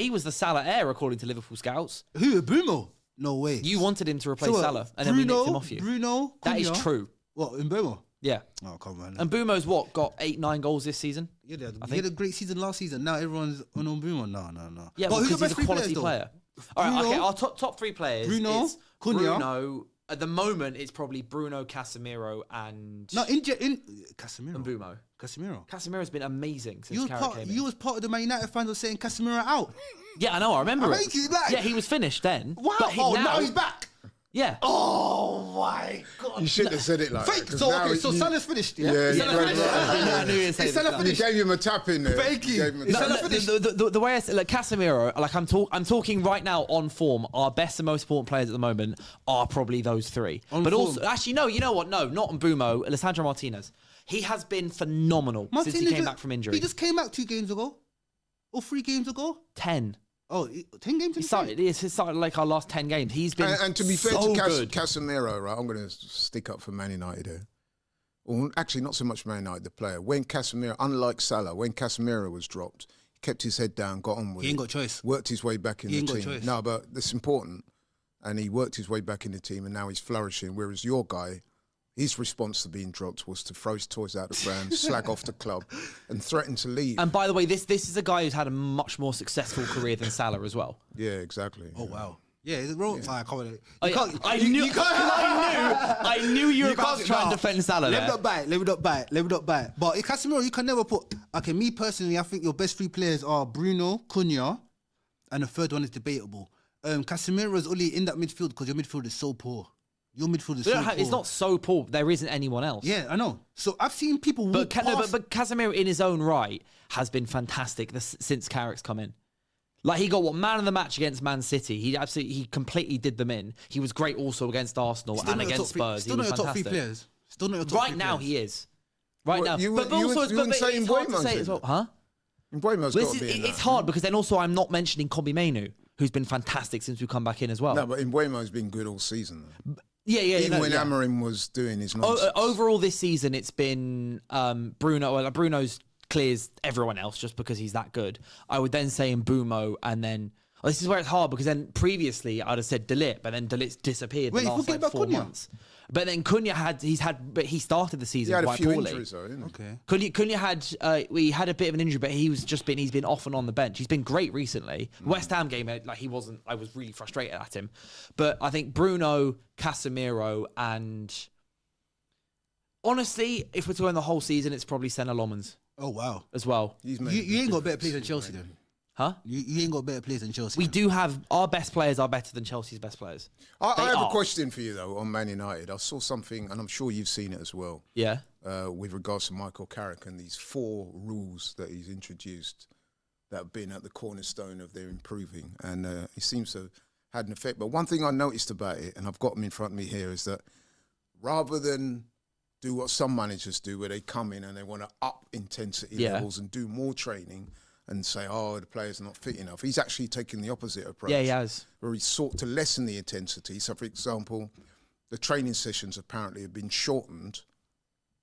was the Salah heir according to Liverpool scouts. Who? Bruno? No way. You wanted him to replace Salah, and then we nicked him off you. Bruno, that Cunha? is true. What, Mbumo? Yeah. Oh, come on. And Mbumo's got 8-9 goals this season? Yeah, he had a great season last season. Now everyone's on Mbumo. No. Yeah, but because he's a quality player. All right, okay. Our top 3 players. Bruno, Cunha. Bruno. At the moment, it's probably Bruno, Casemiro, and Casemiro. And Mbumo. Casemiro's been amazing since Carrick came in. You was part of the Man United fans of saying Casemiro out. Yeah, I know. I remember it. Yeah, he was finished then. Wow. But now he's back. Yeah. Oh my God. You shouldn't have said it like Fake. that. So Salah's finished, yeah? I knew you'd say that. He gave him a tap in there. Thank you. The way I say, like Casemiro, like I'm talking right now on form. Our best and most important players at the moment are probably those 3. Also, actually, no. You know what? No, not Mbumo. Alessandro Martinez. He has been phenomenal since he came back from injury. He just came back 2 games ago, or 3 games ago. 10. Oh, 10 games. He started like our last 10 games. He's been and to be fair so to good. Casemiro, right? I'm going to stick up for Man United here. Well, actually, not so much Man United, the player. When Casemiro, unlike Salah, when Casemiro was dropped, he kept his head down, got on with it. He ain't got a choice. Worked his way back in the team. Choice. No, but that's important. And he worked his way back in the team, and now he's flourishing. Whereas your guy, his response to being dropped was to throw his toys out the pram, slag off the club, and threaten to leave. And by the way, this is a guy who's had a much more successful career than Salah as well. Yeah, exactly. Oh, wow. Yeah, it's wrong. Yeah. I knew you were about to try and defend Salah. Let me not buy it. But Casemiro, you can never put. Okay, me personally, I think your best 3 players are Bruno, Cunha, and the third one is debatable. Casemiro is only in that midfield because your midfield is so poor. Your midfield is so poor. It's not so poor. There isn't anyone else. Yeah, I know. So I've seen people walk past. But Casemiro in his own right has been fantastic since Carrick's come in. Like he got man of the match against Man City. He completely did them in. He was great also against Arsenal and against Spurs. Still not your top 3 players. Still not your top 3 players. Right now he is. Right now. You wouldn't say Mbeumo's as well, huh? Mbeumo's got to be in that. It's hard because then also I'm not mentioning Kobbie Mainoo, who's been fantastic since we come back in as well. No, but Mbeumo's been good all season. Yeah. Even when Amorim was doing his nonsense. Overall this season, it's been Bruno. Well, Bruno's clears everyone else just because he's that good. I would then say Mbumo, and then This is where it's hard because then previously I'd have said De Ligt, but then De Ligt's disappeared Wait, the last forget about 4 Cunha. months. But then Cunha he started the season He had a quite few poorly. injuries though, didn't he? Okay. Cunha had we had a bit of an injury, but he's been off and on the bench. He's been great recently. West Ham game, like he wasn't. I was really frustrated at him, but I think Bruno, Casemiro, and honestly, if we're talking the whole season, it's probably Senna Lomans Oh wow. as well. You ain't got better players than Chelsea then. Huh? You ain't got better players than Chelsea. We do have our best players are better than Chelsea's best players. I have are. a question for you though on Man United. I saw something, and I'm sure you've seen it as well. Yeah. With regards to Michael Carrick and these 4 rules that he's introduced that have been at the cornerstone of their improving, and it seems to have had an effect. But one thing I noticed about it, and I've got them in front of me here, is that rather than do what some managers do, where they come in and they want to up intensity levels and do more training and say, oh, the player's not fit enough, he's actually taken the opposite approach. Yeah, he has. Where he's sought to lessen the intensity. So, for example, the training sessions apparently have been shortened,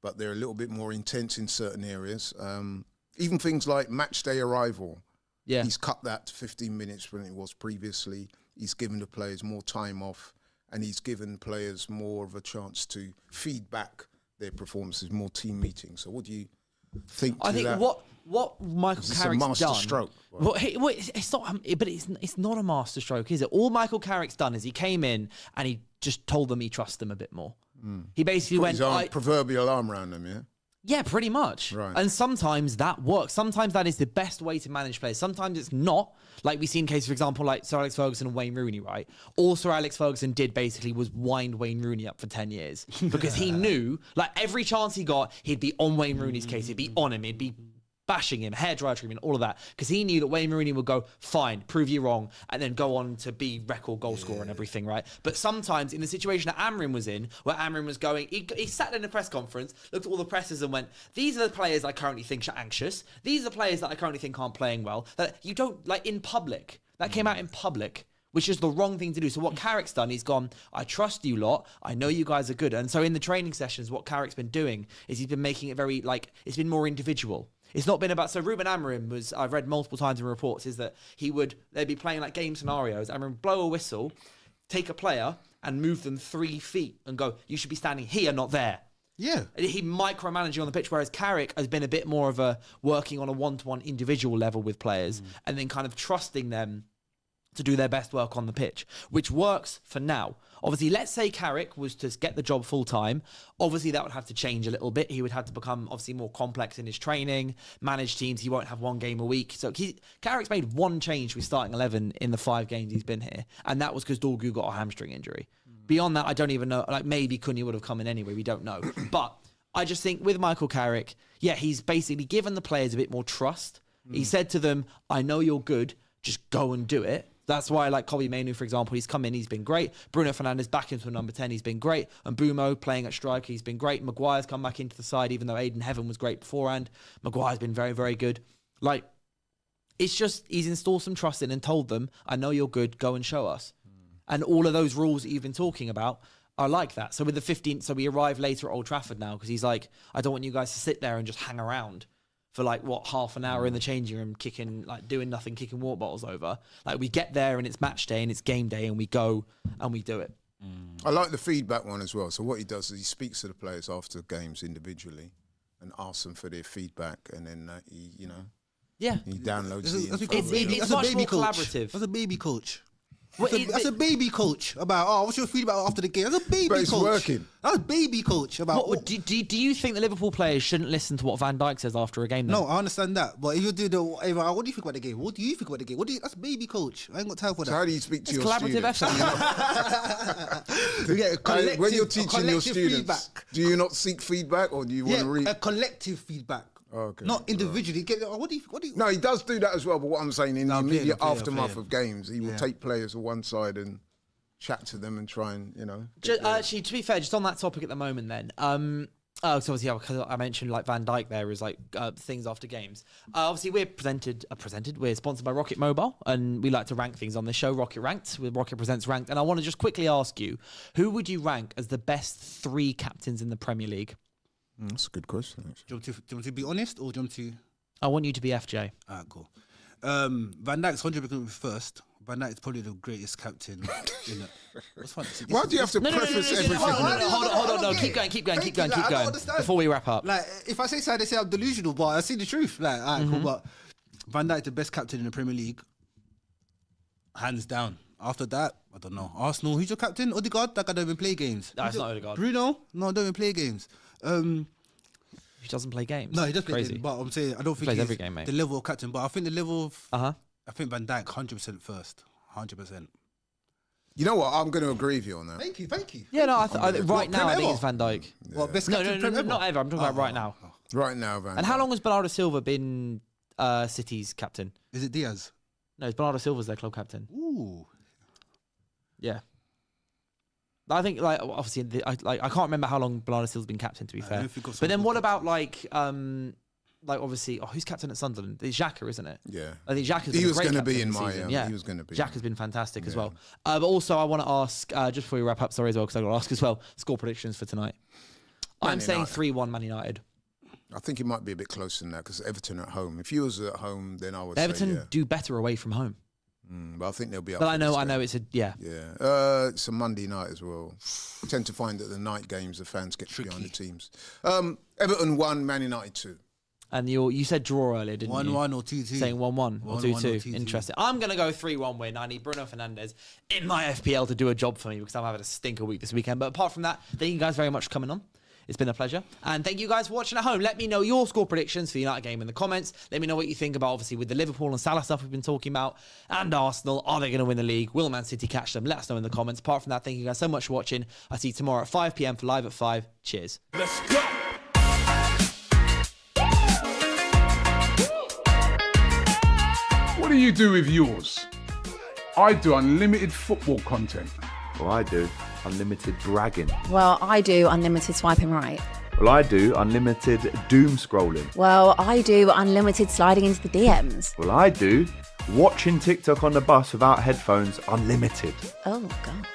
but they're a little bit more intense in certain areas. Even things like match day arrival. Yeah. He's cut that to 15 minutes when it was previously. He's given the players more time off, and he's given players more of a chance to feed back their performances, more team meetings. So what do you think I think that? what Michael Is this a Carrick's master done. stroke? Well, it's not, but it's not a master stroke, is it? All Michael Carrick's done is he came in and he just told them he trusts them a bit more. He basically Put his went proverbial arm around them, yeah? Yeah, pretty much. Right. And sometimes that works. Sometimes that is the best way to manage players. Sometimes it's not. Like we've seen cases, for example, like Sir Alex Ferguson and Wayne Rooney, right? All Sir Alex Ferguson did basically was wind Wayne Rooney up for 10 years because he knew, like every chance he got, he'd be on Wayne Rooney's case. He'd be on him. He'd be bashing him, hairdryer treatment, all of that. Because he knew that Wayne Rooney would go, fine, prove you wrong, and then go on to be record goal scorer and everything, right? But sometimes in the situation that Amrin was in, where Amrin was going, he sat in a press conference, looked at all the presses and went, these are the players I currently think are anxious. These are the players that I currently think aren't playing well. That you don't, like in public, that came out in public, which is the wrong thing to do. So what Carrick's done, he's gone, I trust you lot. I know you guys are good. And so in the training sessions, what Carrick's been doing is he's been making it very, like, it's been more individual. It's not been about, so Ruben Amorim was, I've read multiple times in reports, is that they'd be playing like game scenarios, Amorim blow a whistle, take a player and move them 3 feet and go, you should be standing here, not there. Yeah. He micromanaging on the pitch, whereas Carrick has been a bit more of a working on a one-to-one individual level with players and then kind of trusting them to do their best work on the pitch, which works for now. Obviously, let's say Carrick was to get the job full-time. Obviously, that would have to change a little bit. He would have to become, obviously, more complex in his training, manage teams. He won't have one game a week. So Carrick's made one change with starting 11 in the 5 games he's been here, and that was because Dorgu got a hamstring injury. Beyond that, I don't even know. Like, maybe Cunha would have come in anyway. We don't know. But I just think with Michael Carrick, yeah, he's basically given the players a bit more trust. He said to them, I know you're good. Just go and do it. That's why, like Kobbie Mainoo, for example, he's come in, he's been great. Bruno Fernandes back into a number 10, he's been great. And Mbumo playing at striker, he's been great. Maguire's come back into the side, even though Aiden Heaven was great beforehand. Maguire's been very, very good. Like, it's just, he's installed some trust in and told them, I know you're good, go and show us. And all of those rules that you've been talking about are like that. So with the 15th, so we arrive later at Old Trafford now, because he's like, I don't want you guys to sit there and just hang around for like, what, half an hour in the changing room, kicking, like doing nothing, kicking water bottles over. Like we get there and it's match day and it's game day and we go and we do it. I like the feedback one as well. So what he does is he speaks to the players after games individually and asks them for their feedback, and then he, you know, yeah, he downloads it's much more collaborative. That's a baby coach. Well, That's a baby coach about, what's your feedback after the game? That's a baby But it's coach. working. That's a baby coach about. Do you think the Liverpool players shouldn't listen to what Van Dijk says after a game? Then? No, I understand that. But if you do what do you think about the game? What do you think about the game? That's baby coach. I ain't got time for that. So how do you speak to It's your collaborative students? effort. When you're teaching your students, feedback. do you not seek feedback, or do you want to read? A collective feedback. Okay. Not individually. What do you? No, he does do that as well. But what I'm saying, in the immediate aftermath fair. of games, he will take players to one side and chat to them and try and, you know. Actually, to be fair, just on that topic at the moment, then. So obviously, because I mentioned like Van Dijk there is like things after games. Obviously, we're we're sponsored by Rocket Mobile, and we like to rank things on this show. Rocket Ranked, with Rocket Presents Ranked, and I want to just quickly ask you, who would you rank as the best 3 captains in the Premier League? That's a good question. Actually. Do you want to be honest, or do you want to? I want you to be FJ. Alright, cool. Van Dijk's 100% first, Van Dijk's probably the greatest captain. What's funny? Why do you have to preface everything? Hold on, no, keep going. Before we wrap up. Like, if I say so, they say I'm delusional, but I see the truth. Like, all right, cool, but Van Dijk, the best captain in the Premier League, hands down. After that, I don't know. Arsenal, who's your captain? Odegaard? That guy don't even play games. No, it's not Odegaard. Bruno? No, don't even play games. He doesn't play games. No, he does play Crazy. games, but I'm saying I don't think plays he's every game, mate. the level of captain. But I think the level of Uh-huh. I think Van Dijk 100% first, 100%. You know what? I'm going to agree with you on that. Thank you. Yeah, no, right now I think it's Van Dijk. What, best No, captain Premier not ever. I'm talking about right now. Right now, Van. And how long has Bernardo Silva been City's captain? Is it Diaz? No, Bernardo Silva's their club captain. Ooh. Yeah. I think, like, obviously, I can't remember how long Bernardo Silva's been captain, to be fair. But then what about, like, obviously, who's captain at Sunderland? It's Xhaka, isn't it? Yeah. I think Xhaka's been He a was great going to captain be in this my. season. Yeah. He was going to be. Xhaka's been fantastic as well. But also, I want to ask, just before we wrap up, sorry as well, because I've got to ask as well, score predictions for tonight. I'm saying 3-1 Man United. I think it might be a bit closer than that because Everton are at home. If you was at home, then I would Everton say do better away from home. But I think they'll be up. But for I this know, game. it's a, yeah. Yeah. It's a Monday night as well. I tend to find that the night games, the fans get behind the teams. Everton 1, Man United 2. And you said draw earlier, didn't you? 1-1 or 2-2. Saying 1-1 or 2-2. 2-2. Interesting. I'm going to go 3-1 win. I need Bruno Fernandes in my FPL to do a job for me because I'm having a stinker week this weekend. But apart from that, thank you guys very much for coming on. It's been a pleasure. And thank you guys for watching at home. Let me know your score predictions for the United game in the comments. Let me know what you think about, obviously, with the Liverpool and Salah stuff we've been talking about. And Arsenal, are they going to win the league? Will Man City catch them? Let us know in the comments. Apart from that, thank you guys so much for watching. I'll see you tomorrow at 5 p.m. for Live at 5. Cheers. Let's go. What do you do with yours? I do unlimited football content. Well, I do unlimited bragging. Well, I do unlimited swiping right. Well, I do unlimited doom scrolling. Well, I do unlimited sliding into the DMs. Well, I do watching TikTok on the bus without headphones unlimited. Oh, God.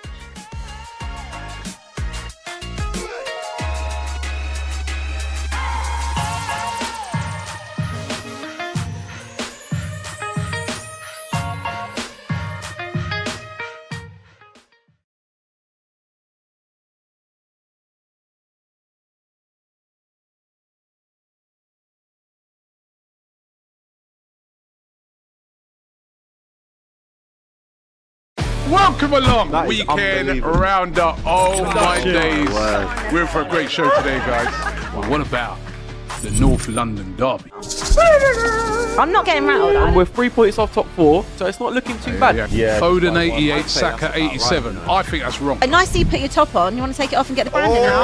Welcome along, That is weekend unbelievable. rounder. Oh my days. Word. We're in for a great show today, guys. Well, what about the North London derby? I'm not getting rattled. And we're 3 points off top 4, so it's not looking too bad. Yeah, Foden I'd 88, say Saka that's about 87. right, I think that's wrong. Nice that you put your top on. You want to take it off and get the branding out?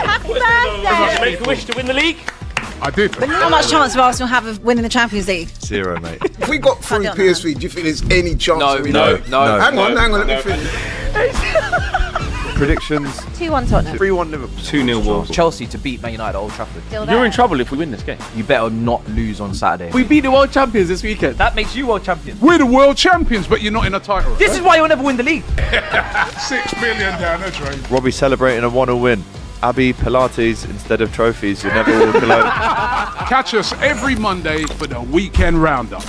Happy birthday! Make a wish to win the league. I did. How much chance will Arsenal have of winning the Champions League? 0, mate. If we got free Can't get on PSV, do you think there's any chance? No, of we no, know? no. Hang on, let me finish. Predictions 2-1 Tottenham. 3-1 Liverpool. 2-0 Wolves. Chelsea to beat Man United at Old Trafford. Still You're there. in trouble if we win this game. You better not lose on Saturday. We beat the world champions this weekend. That makes you world champion. We're the world champions, but you're not in a title race. This is why you'll never win the league. 6 million down the drain. Robbie celebrating a 1-0 win. Abby Pilates instead of trophies. You never walk alone. Catch us every Monday for the weekend roundup.